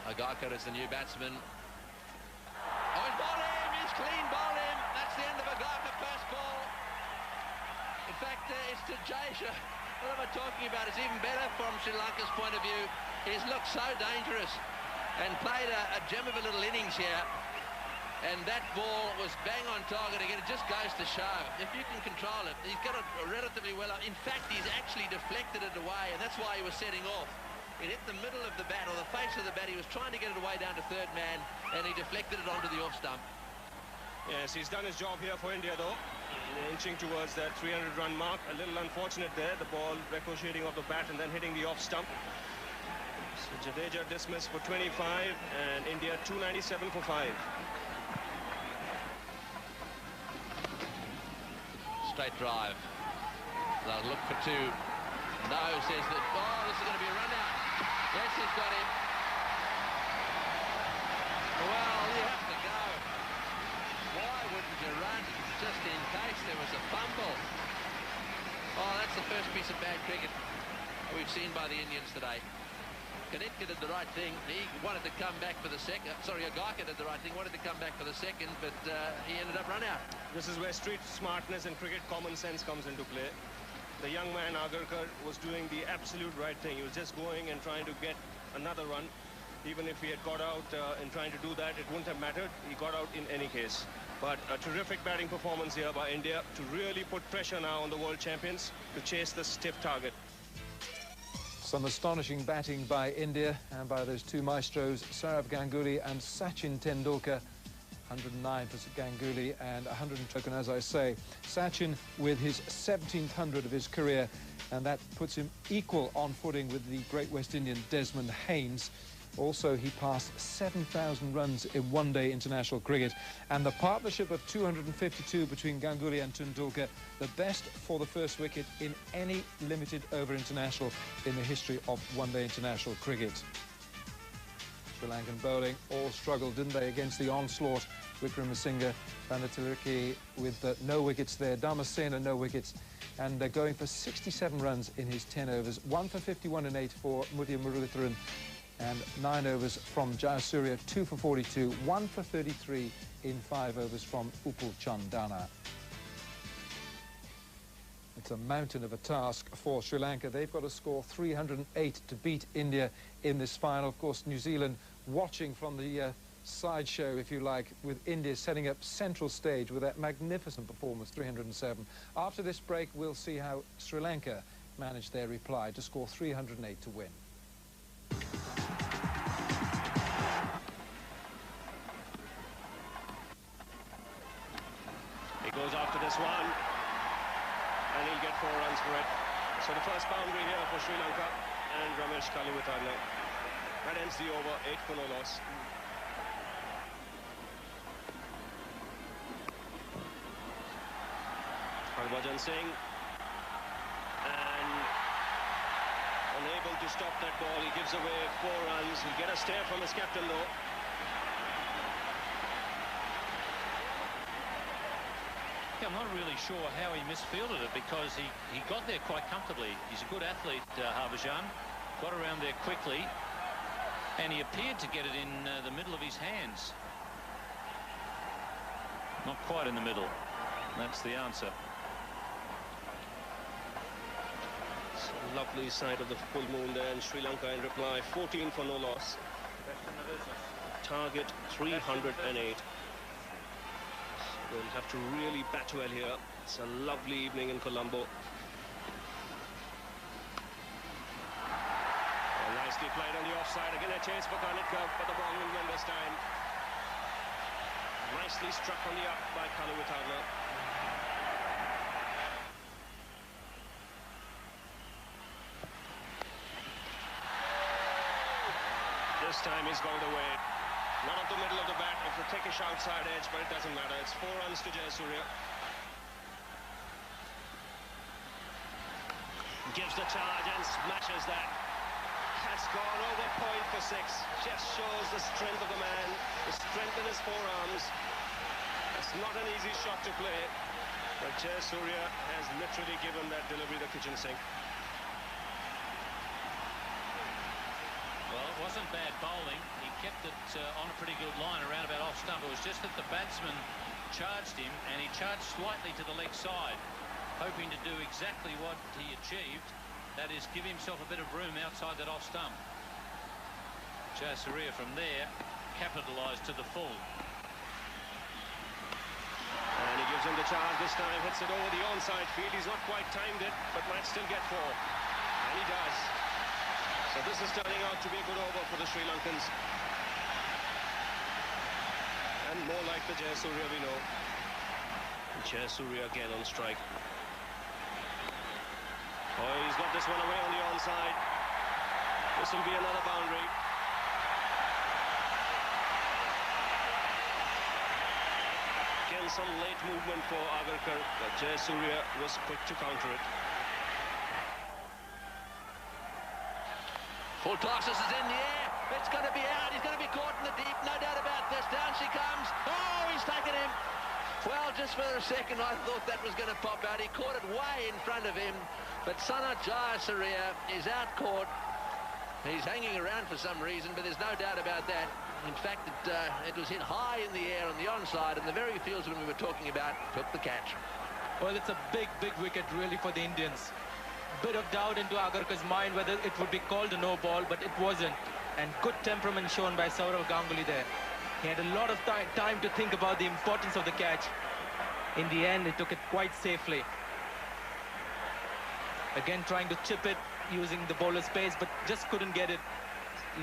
Agai is the new batsman. Oh, he's bowled him! He's clean bowled him! That's the end of Agai first ball. In fact, it's to Jadeja. What am I talking about? It's even better from Sri Lanka's point of view. He's looked so dangerous and played a gem of a little innings here. And that ball was bang on target again. It just goes to show, if you can control it, he's got it relatively well up. In fact, he's actually deflected it away, and that's why he was setting off. It hit the middle of the bat, or the face of the bat. He was trying to get it away down to third man, and he deflected it onto the off stump. Yes, he's done his job here for India, though. Inching towards that 300-run mark. A little unfortunate there, the ball ricocheting off the bat and then hitting the off stump. So Jadeja dismissed for 25, and India 297 for 5. Straight drive. They'll look for 2. No, says that. Oh, this is going to be a run out. Yes, he's got him. Well, you have to go. Why wouldn't you run just in case there was a fumble? Oh, that's the first piece of bad cricket we've seen by the Indians today. Kanetka did the right thing. He wanted to come back for the second. Sorry, Agai did the right thing. Wanted to come back for the second, but he ended up run out. This is where street smartness and cricket common sense comes into play. The young man, Agarkar, was doing the absolute right thing. He was just going and trying to get another run. Even if he had got out in trying to do that, it wouldn't have mattered. He got out in any case. But a terrific batting performance here by India to really put pressure now on the world champions to chase the stiff target. Some astonishing batting by India and by those 2 maestros, Sourav Ganguly and Sachin Tendulkar. 109 for Ganguly and 100, and as I say, Sachin with his 1700 of his career, and that puts him equal on footing with the great West Indian Desmond Haynes. Also, he passed 7,000 runs in one-day international cricket. And the partnership of 252 between Ganguly and Tendulkar, the best for the first wicket in any limited over international in the history of one-day international cricket. Sri Lankan bowling all struggled, didn't they, against the onslaught. Wickramasinghe, Banatilaki with no wickets there. Damasena, no wickets. And they're going for 67 runs in his 10 overs. 1 for 51 and 8 for Muthiah Muralitharan. And 9 overs from Jayasuriya, 2 for 42. 1 for 33 in 5 overs from Upul Chandana. It's a mountain of a task for Sri Lanka. They've got to score 308 to beat India in this final. Of course, New Zealand watching from the sideshow, if you like, with India setting up central stage with that magnificent performance, 307. After this break, we'll see how Sri Lanka managed their reply to score 308 to win. He goes after this one, and he'll get 4 runs for it. So the first boundary here for Sri Lanka, and Ramesh Kalivitharla. That ends the over, 8 for no loss. Harbhajan Singh, and unable to stop that ball. He gives away 4 runs. He'll get a stare from his captain though. I'm not really sure how he misfielded it, because he got there quite comfortably. He's a good athlete, Harbhajan. Got around there quickly, and he appeared to get it in the middle of his hands. Not quite in the middle. That's the answer. Lovely sight of the full moon there, and Sri Lanka in reply, 14 for no loss. Target 308. They'll have to really bat well here. It's a lovely evening in Colombo. And nicely played on the offside. Again a chase for Kanitkar, but the ball will win this time. Nicely struck on the up by Kalivitharla. This time he's got it away. Not up the middle of the bat, of the thickish outside edge, but it doesn't matter. It's 4 runs to Jayasuriya. Gives the charge and smashes that. Has gone over point for 6. Just shows the strength of the man, the strength in his forearms. It's not an easy shot to play, but Jayasuriya has literally given that delivery the kitchen sink. Well, it wasn't bad bowling. He kept it on a pretty good line around about off stump. It was just that the batsman charged him, and he charged slightly to the leg side, hoping to do exactly what he achieved. That is, give himself a bit of room outside that off stump. Jayasuriya from there capitalised to the full. And he gives him the charge this time, hits it over the onside field. He's not quite timed it, but might still get 4. And he does. So this is turning out to be a good over for the Sri Lankans. And more like the Jayasuriya we know. Jayasuriya again on strike. Oh, he's got this one away on the onside. This will be another boundary. Again, some late movement for Agarkar, but Jayasuriya was quick to counter it. Full tosses is in the air. It's going to be out. He's going to be caught in the deep. No doubt about this. Down she comes. Oh, he's taken him. Well, just for a second, I thought that was going to pop out. He caught it way in front of him. But Sanat Jayasuriya is out caught. He's hanging around for some reason, but there's no doubt about that. In fact, it was hit high in the air on the onside, and the very fieldsman we were talking about took the catch. Well, it's a big wicket really for the Indians. Bit of doubt into Agarkar's mind whether it would be called a no ball, but it wasn't. And good temperament shown by Sourav Ganguly there. He had a lot of time to think about the importance of the catch. In the end, he took it quite safely. Again, trying to chip it using the bowler's pace, but just couldn't get it.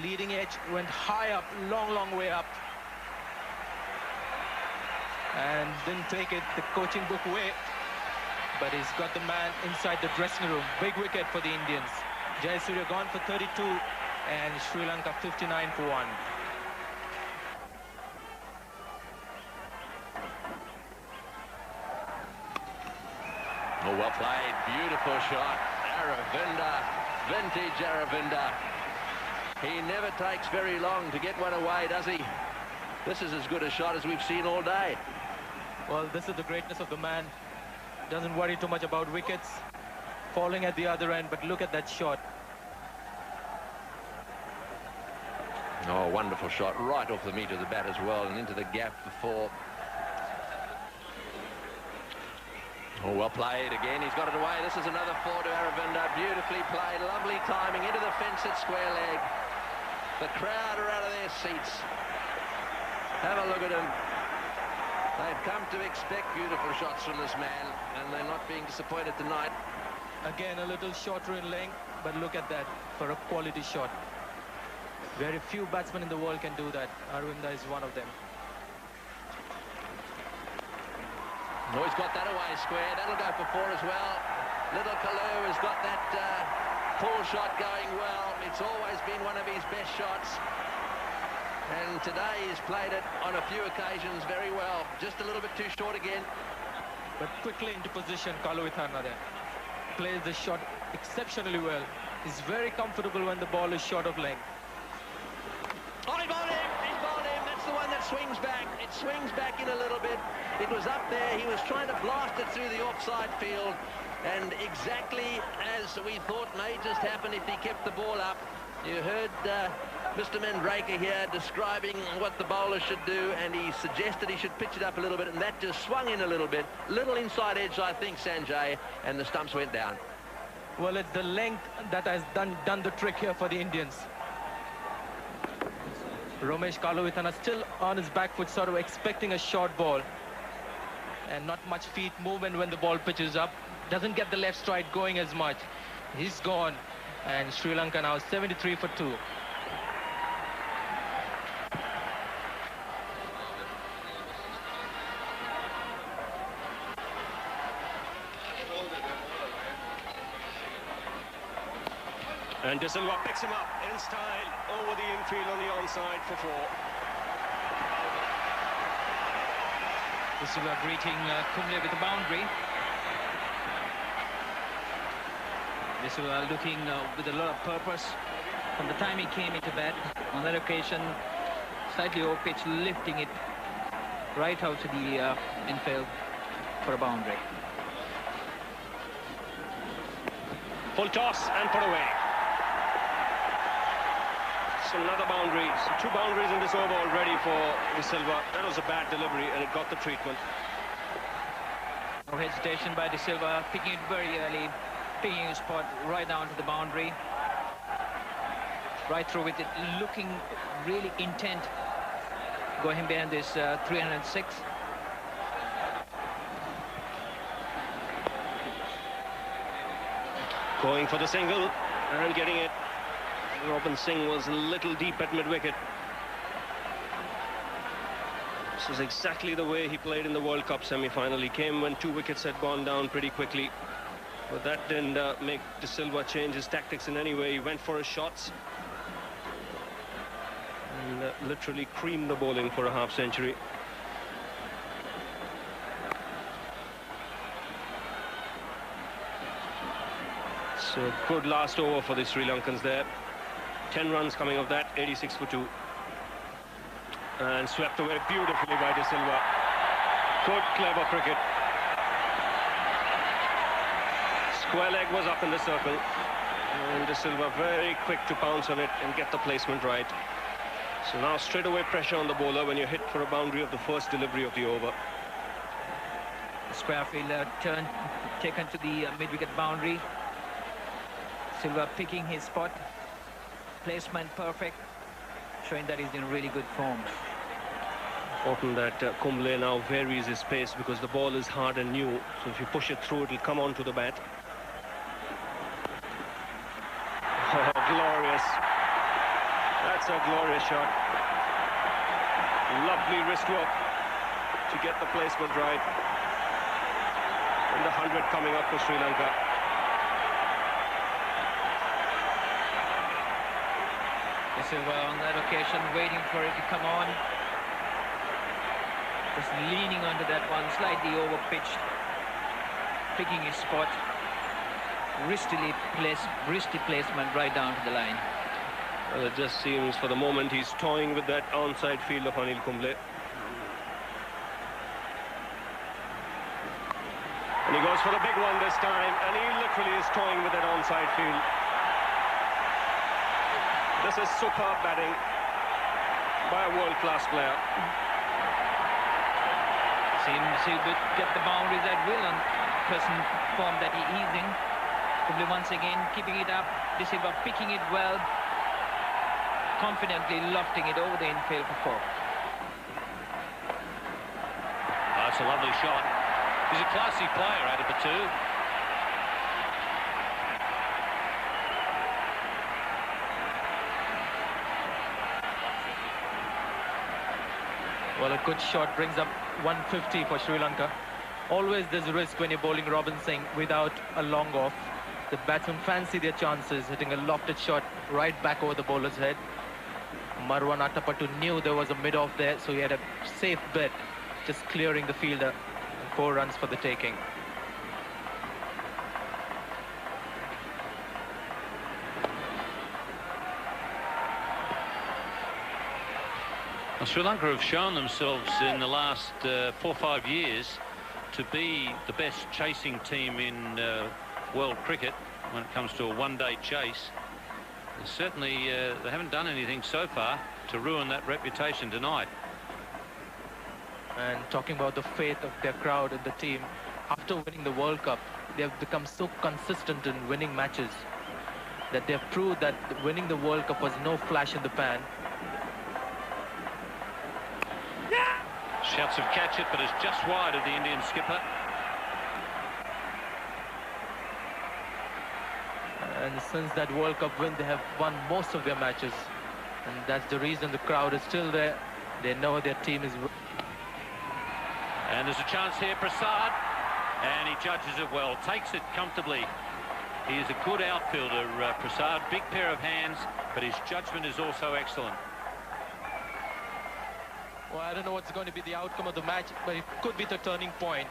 Leading edge went high up, long way up. And didn't take it the coaching book way. But he's got the man inside the dressing room. Big wicket for the Indians. Jayasuriya gone for 32. and Sri Lanka 59 for 1. Oh, well played. Beautiful shot. Aravinda. Vintage Aravinda. He never takes very long to get one away, does he? This is as good a shot as we've seen all day. Well, this is the greatness of the man. Doesn't worry too much about wickets. Falling at the other end, but look at that shot. Oh, wonderful shot. Right off the meat of the bat as well, and into the gap before. Oh, well played again. He's got it away. This is another 4 to Aravinda. Beautifully played. Lovely timing into the fence at square leg. The crowd are out of their seats. Have a look at him. They've come to expect beautiful shots from this man, and they're not being disappointed tonight. Again, a little shorter in length, but look at that for a quality shot. Very few batsmen in the world can do that. Aravinda is one of them. Oh, he's got that away square. That'll go for 4 as well. Little Colombo has got that pull shot going well. It's always been one of his best shots. And today he's played it on a few occasions very well. Just a little bit too short again. But quickly into position, Colombo there. Plays the shot exceptionally well. He's very comfortable when the ball is short of length. Oh, he bowled him! He's bowled him! That's the one that swings back. It swings back in a little bit. It was up there. He was trying to blast it through the offside field. And exactly as we thought may just happen if he kept the ball up. You heard Mr. Mandraker here describing what the bowler should do, and he suggested he should pitch it up a little bit, and that just swung in a little bit. Little inside edge, I think, Sanjay, and the stumps went down. Well, it's the length that has done the trick here for the Indians. Romesh Kalavithana still on his back foot, sort of expecting a short ball. And not much feet movement when the ball pitches up. Doesn't get the left stride going as much. He's gone. And Sri Lanka now 73 for 2. And De Silva picks him up in style over the infield on the onside for 4. De Silva greeting Kumble with a boundary. De Silva looking with a lot of purpose from the time he came into bat. On that occasion, slightly over pitch, lifting it right out to the infield for a boundary. Full toss and put away. So another boundary. So 2 boundaries in this over already for De Silva. That was a bad delivery and it got the treatment. No hesitation by De Silva, picking it very early, picking his spot right down to the boundary. Right through with it, looking really intent. Going behind this 306. Going for the single and getting it. Robin Singh was a little deep at mid-wicket. This is exactly the way he played in the World Cup semi-final. He came when 2 wickets had gone down pretty quickly. But that didn't make De Silva change his tactics in any way. He went for his shots. And literally creamed the bowling for a half-century. So good last over for the Sri Lankans there. 10 runs coming of that, 86 for 2. And swept away beautifully by De Silva. Good, clever cricket. Square leg was up in the circle. And De Silva very quick to pounce on it and get the placement right. So now straight away pressure on the bowler when you hit for a boundary of the first delivery of the over. Square fielder turn taken to the mid-wicket boundary. Silva picking his spot. Placement perfect, showing that he's in really good form. Important that Kumble now varies his pace because the ball is hard and new. So if you push it through, it'll come onto the bat. Oh, glorious. That's a glorious shot. Lovely wrist work to get the placement right. And the 100 coming up for Sri Lanka. Silva on that occasion waiting for it to come on. Just leaning onto that one, slightly over-pitched, picking his spot. Wristy placement right down to the line. Well, it just seems for the moment he's toying with that onside field of Anil Kumble. And he goes for the big one this time, and he literally is toying with that onside field. This is superb batting by a world-class player. Seems he would get the boundaries at will on present form that he is in. Kumble once again keeping it up. De Silva picking it well, confidently lofting it over the infield for four. That's a lovely shot. He's a classy player out of the two. Well, a good shot brings up 150 for Sri Lanka. Always there's a risk when you're bowling Robin Singh without a long off. The batsmen fancy their chances, hitting a lofted shot right back over the bowler's head. Marwan Attapattu knew there was a mid-off there, so he had a safe bet, just clearing the fielder. And 4 runs for the taking. Well, Sri Lanka have shown themselves in the last 4 or 5 years to be the best chasing team in world cricket when it comes to a one-day chase. And certainly they haven't done anything so far to ruin that reputation tonight. And talking about the faith of their crowd and the team, after winning the World Cup, they have become so consistent in winning matches that they have proved that winning the World Cup was no flash in the pan. Shouts of catch it, but it's just wide of the Indian skipper. And since that World Cup win, they have won most of their matches. And that's the reason the crowd is still there. They know their team is... And there's a chance here, Prasad. And he judges it well, takes it comfortably. He is a good outfielder, Prasad. Big pair of hands, but his judgment is also excellent. Well, I don't know what's going to be the outcome of the match, but it could be the turning point.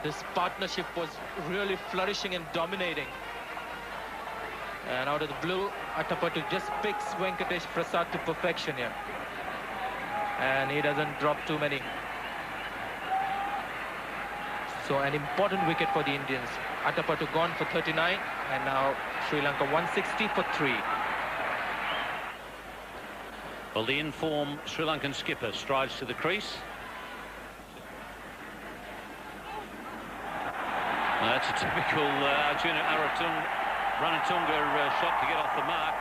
This partnership was really flourishing and dominating. And out of the blue, Attapattu just picks Venkatesh Prasad to perfection here. And he doesn't drop too many. So an important wicket for the Indians. Attapattu gone for 39, and now Sri Lanka 160 for 3. Well, the in-form Sri Lankan skipper strides to the crease. That's a typical Arjuna Ranatunga shot to get off the mark.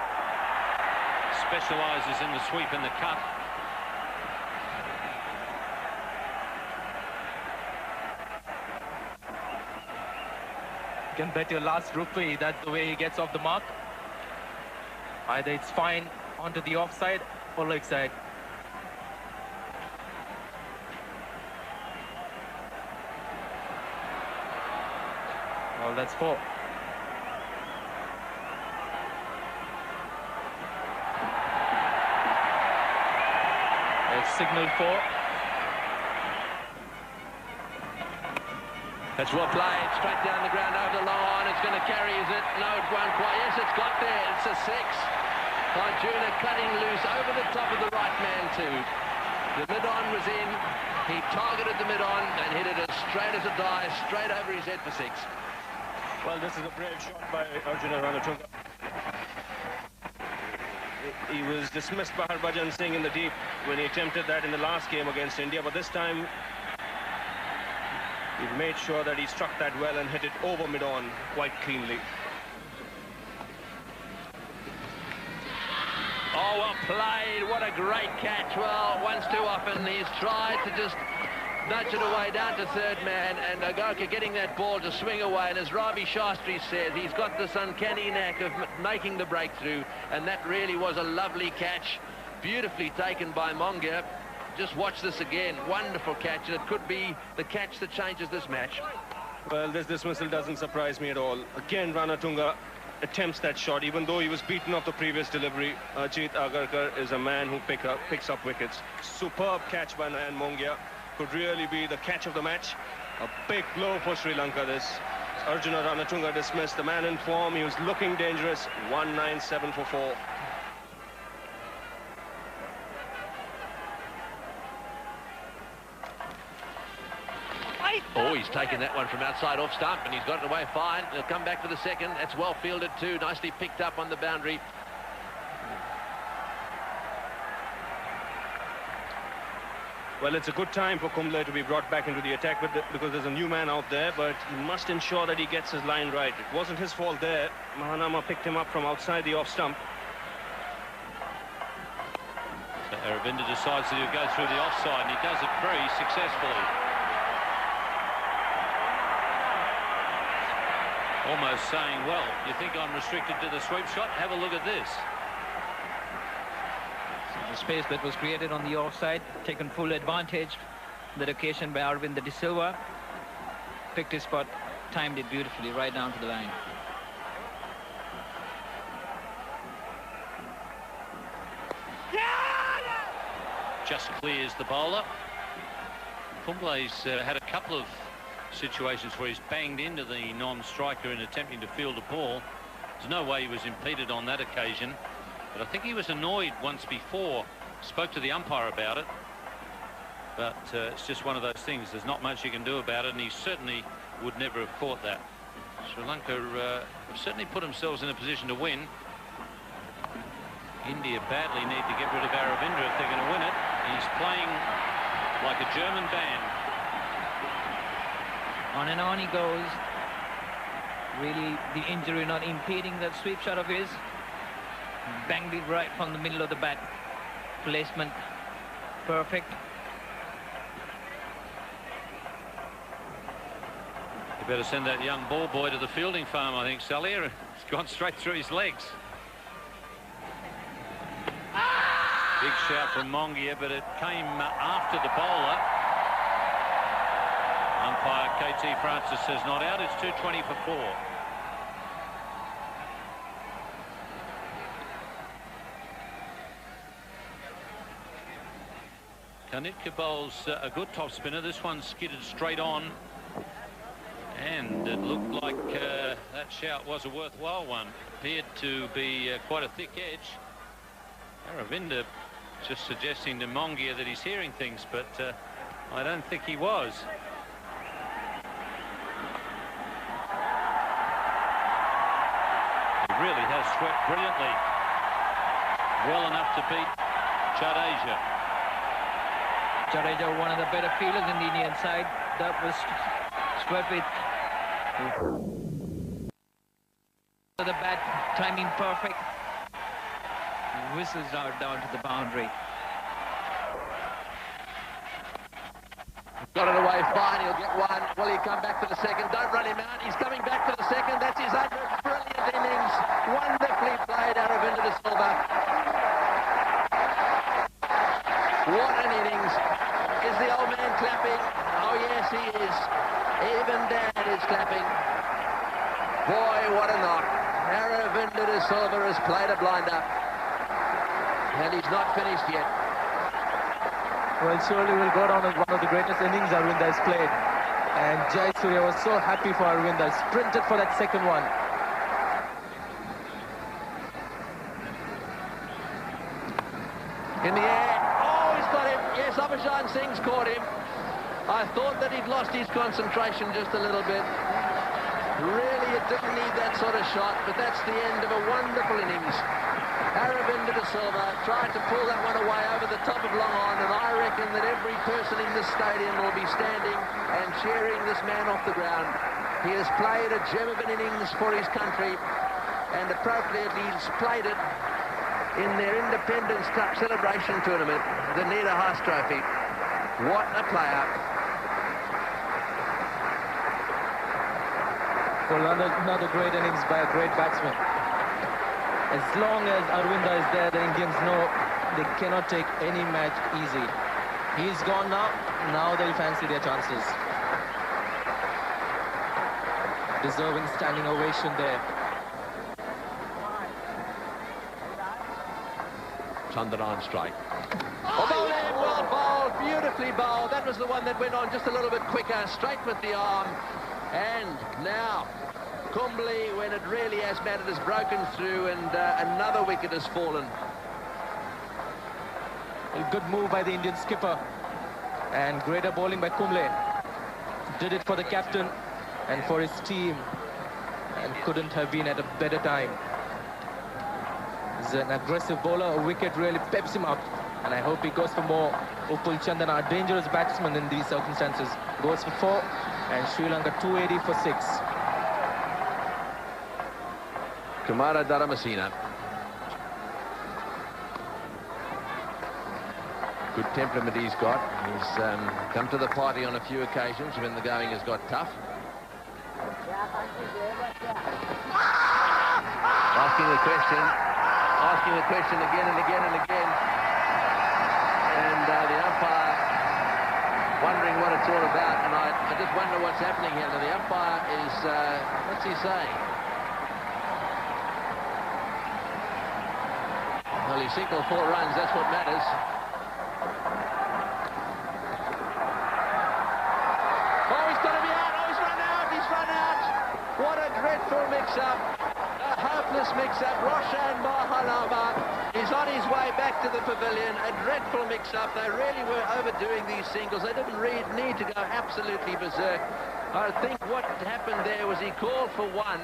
Specialises in the sweep and the cut. You can bet your last rupee that's the way he gets off the mark. Either it's fine onto the offside or leg side. Well, that's 4. It's signal 4. That's well played, straight down the ground over the line. It's going to carry, is it? No, it won't quite. Yes, it's got there. It's a 6. Arjuna cutting loose over the top of the right man too. The mid-on was in. He targeted the mid-on and hit it as straight as a die, straight over his head for 6. Well, this is a brave shot by Arjuna Ranatunga. He was dismissed by Harbhajan Singh in the deep when he attempted that in the last game against India, but this time he made sure that he struck that well and hit it over mid-on quite cleanly. Oh, well played. What a great catch. Well, once too often he's tried to just nudge it away down to third man, and Agarkar getting that ball to swing away. And as Ravi Shastri said, he's got this uncanny knack of making the breakthrough, and that really was a lovely catch. Beautifully taken by Monga. Just watch this again. Wonderful catch, and it could be the catch that changes this match. Well, this dismissal doesn't surprise me at all. Again, Ranatunga attempts that shot, even though he was beaten off the previous delivery. Ajit Agarkar is a man who picks up wickets. Superb catch by Nayan Mongia. Could really be the catch of the match. A big blow for Sri Lanka, this. Arjuna Ranatunga dismissed. The man in form, he was looking dangerous. 197 for 4. Oh, he's taken that one from outside off stump, and he's got it away fine. He'll come back for the second. That's well fielded too. Nicely picked up on the boundary. Well, it's a good time for Kumble to be brought back into the attack because there's a new man out there, but he must ensure that he gets his line right. It wasn't his fault there. Mahanama picked him up from outside the off stump. Aravinda decides that he'll go through the offside, and he does it very successfully. Almost saying, well, you think I'm restricted to the sweep shot? Have a look at this. The space that was created on the offside, taken full advantage. That occasion by Aravinda de Silva. Picked his spot, timed it beautifully right down to the line. Just clears the bowler. Kumble's had a couple of situations where he's banged into the non-striker in attempting to field a ball. There's no way he was impeded on that occasion. But I think he was annoyed once before, spoke to the umpire about it. But it's just one of those things. There's not much you can do about it, and he certainly would never have caught that. Sri Lanka have certainly put themselves in a position to win. India badly need to get rid of Aravinda if they're going to win it. He's playing like a German band. On and on he goes. Really, the injury not impeding that sweep shot of his. Banged it right from the middle of the bat. Placement perfect. You better send that young ball boy to the fielding farm, I think, Sally. It's gone straight through his legs. Big shout from Mongia, but it came after the bowler. Umpire KT Francis says not out. It's 220 for 4. Kanitka bowls a good top spinner. This one skidded straight on, and it looked like that shout was a worthwhile one. Appeared to be quite a thick edge. Aravinda just suggesting to Mongia that he's hearing things, but I don't think he was. He really has swept brilliantly. Well enough to beat Jadeja. Jadeja, one of the better fielders in the Indian side. That was swept with the bat, timing perfect. Whistles out down to the boundary. Got it away fine. He'll get one. Will he come back for the second? Don't run him out. He's coming back for the second. That's his 100th. Brilliant innings. Wonderfully played, Aravinda de Silva. What an innings. Is the old man clapping? Oh, yes, he is. Even Dad is clapping. Boy, what a knock. Aravinda de Silva has played a blinder. And he's not finished yet. Well, surely will go down as one of the greatest innings Aravinda has played. And Jai Surya was so happy for Aravinda. Sprinted for that second one. In the air. Oh, he's got him. Yes, Abhishan Singh's caught him. I thought that he'd lost his concentration just a little bit. Really, it didn't need that sort of shot, but that's the end of a wonderful innings. Aravinda de Silva tried to pull that one away over the top of long on, and I reckon that every person in this stadium will be standing and cheering this man off the ground. He has played a gem of an innings for his country, and appropriately he's played it in their Independence Cup celebration tournament, the Nidahas Trophy. What a player. Well, another great innings by a great batsman. As long as Aravinda is there, the Indians know they cannot take any match easy. He's gone now. Now they'll fancy their chances. Deserving standing ovation there. Chandaran strike. Oh, bowling, well bowled, beautifully bowled. That was the one that went on just a little bit quicker, straight with the arm. And now, Kumble, when it really has mattered, has broken through, and another wicket has fallen. A good move by the Indian skipper. And greater bowling by Kumble. Did it for the captain and for his team. And couldn't have been at a better time. He's an aggressive bowler. A wicket really peps him up. And I hope he goes for more. Uppal Chandana, a dangerous batsman in these circumstances, goes for 4. And Sri Lanka 280 for 6. Kumara Dharamasena. Good temperament he's got. He's come to the party on a few occasions when the going has got tough. Asking the question again and again and again. And the umpire wondering what it's all about. And I just wonder what's happening here. Now the umpire is, what's he saying? Well, he signaled 4 runs, that's what matters. Oh, he's going to be out. Oh, he's run out. He's run out. What a dreadful mix-up. A hopeless mix-up. Roshan Mahanama is on his way back to the pavilion. A dreadful mix-up. They really were overdoing these singles. They didn't really need to go absolutely berserk. I think what happened there was he called for 1.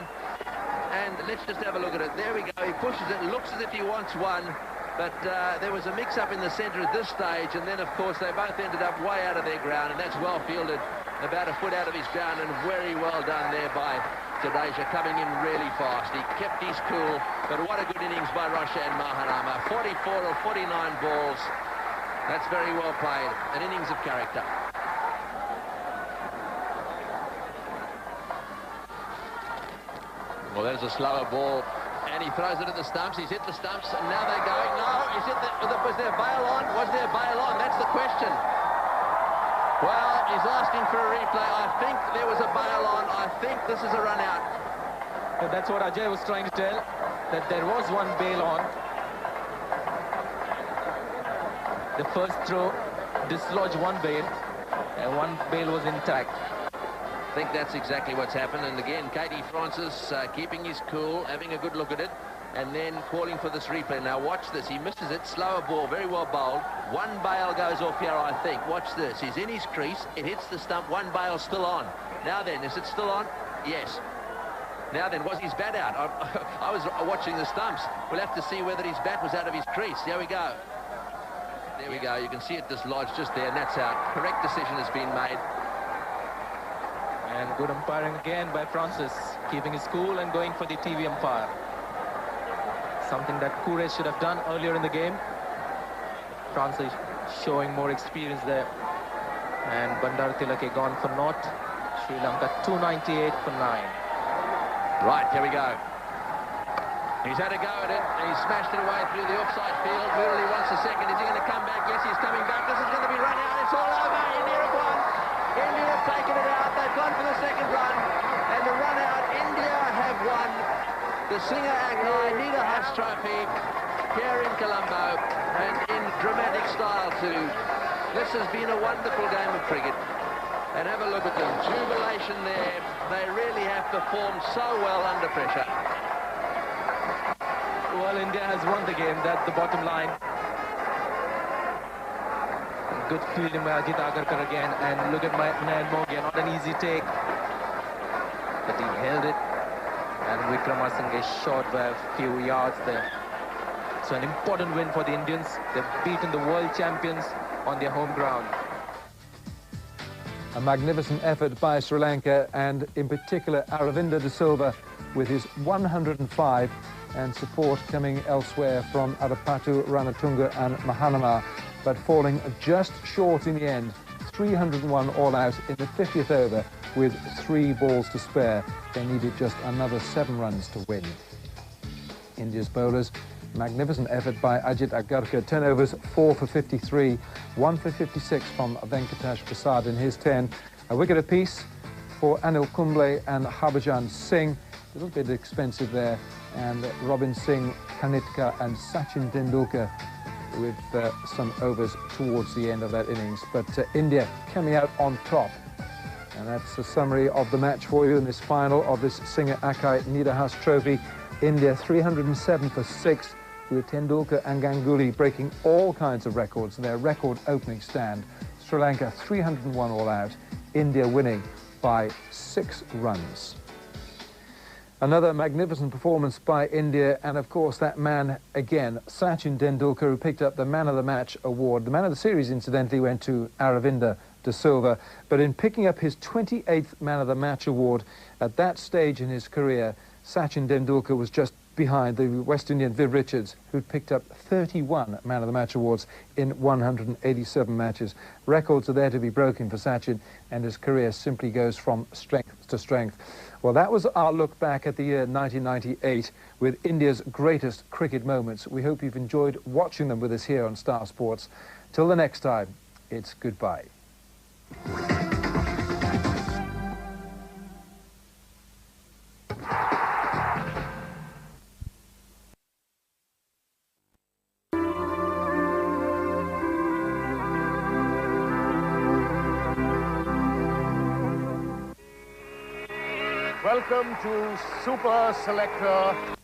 And let's just have a look at it. There we go. He pushes it. Looks as if he wants 1. But there was a mix-up in the centre at this stage. And then, of course, they both ended up way out of their ground. And that's well fielded. About a foot out of his ground, and very well done there by Jadeja, coming in really fast. He kept his cool, but what a good innings by Roshan Mahanama. 44 or 49 balls. That's very well played. An innings of character. Well, there's a slower ball, and he throws it at the stumps. He's hit the stumps, and now they're going. No, was there bail on? Was there bail on? That's the question. Well, he's asking for a replay. I think there was a bail on. I think this is a run out. That's what Ajay was trying to tell, that there was one bail on. The first throw dislodged one bail, and one bail was intact. I think that's exactly what's happened. And again, Katie Francis keeping his cool, having a good look at it, and then calling for this replay. Now watch this. He misses it. Slower ball, very well bowled. One bail goes off here, I think. Watch this. He's in his crease. It hits the stump. One bail still on. Now then, is it still on? Yes. Now then, was his bat out? I was watching the stumps. We'll have to see whether his bat was out of his crease. There we go. There we go. You can see it dislodged just there, and that's out. Correct decision has been made. And good umpiring again by Francis, keeping his cool and going for the TV umpire. Something that Kure should have done earlier in the game. Francis showing more experience there. And Bandar Tilake gone for naught. Sri Lanka 298 for 9. Right, here we go. He's had a go at it. He's smashed it away through the offside field. Really wants a second. Is he going to come back? Yes, he's coming back. This is going to be run out. It's all over. India have won. India have taken it out. They've gone for the second run. And the run out, India have won the Singer Akai Nidahas Trophy here in Colombo, and in dramatic style too. This has been a wonderful game of cricket. And have a look at them. Jubilation there. They really have performed so well under pressure. Well, India has won the game. That's the bottom line. Good fielding by Ajit Agarkar again. And look at Nayan Mogia. Not an easy take. But he held it. And Vikramasinghe short by a few yards there. So an important win for the Indians. They've beaten the world champions on their home ground. A magnificent effort by Sri Lanka, and in particular Aravinda de Silva with his 105, and support coming elsewhere from Adapatu, Ranatunga and Mahanama, but falling just short in the end. 301 all out in the 50th over with 3 balls to spare. They needed just another 7 runs to win. India's bowlers, magnificent effort by Ajit Agarkar. Turnovers 4 for 53, 1 for 56 from Venkatesh Prasad in his 10. A wicket apiece for Anil Kumble and Harbhajan Singh. A little bit expensive there. And Robin Singh, Kanitka and Sachin Tendulkar with some overs towards the end of that innings. But India coming out on top. And that's a summary of the match for you in this final of this Singer Akai Nidahas trophy. India 307 for 6, with Tendulkar and Ganguly breaking all kinds of records in their record opening stand. Sri Lanka 301 all out, India winning by 6 runs. Another magnificent performance by India, and of course that man again, Sachin Tendulkar, who picked up the Man of the Match award. The Man of the Series, incidentally, went to Aravinda de Silva, but in picking up his 28th Man of the Match award at that stage in his career, Sachin Tendulkar was just behind the West Indian Viv Richards, who'd picked up 31 Man of the Match awards in 187 matches. Records are there to be broken for Sachin, and his career simply goes from strength to strength. Well, that was our look back at the year 1998 with India's greatest cricket moments. We hope you've enjoyed watching them with us here on Star Sports. Till the next time, it's goodbye. Welcome to Super Selector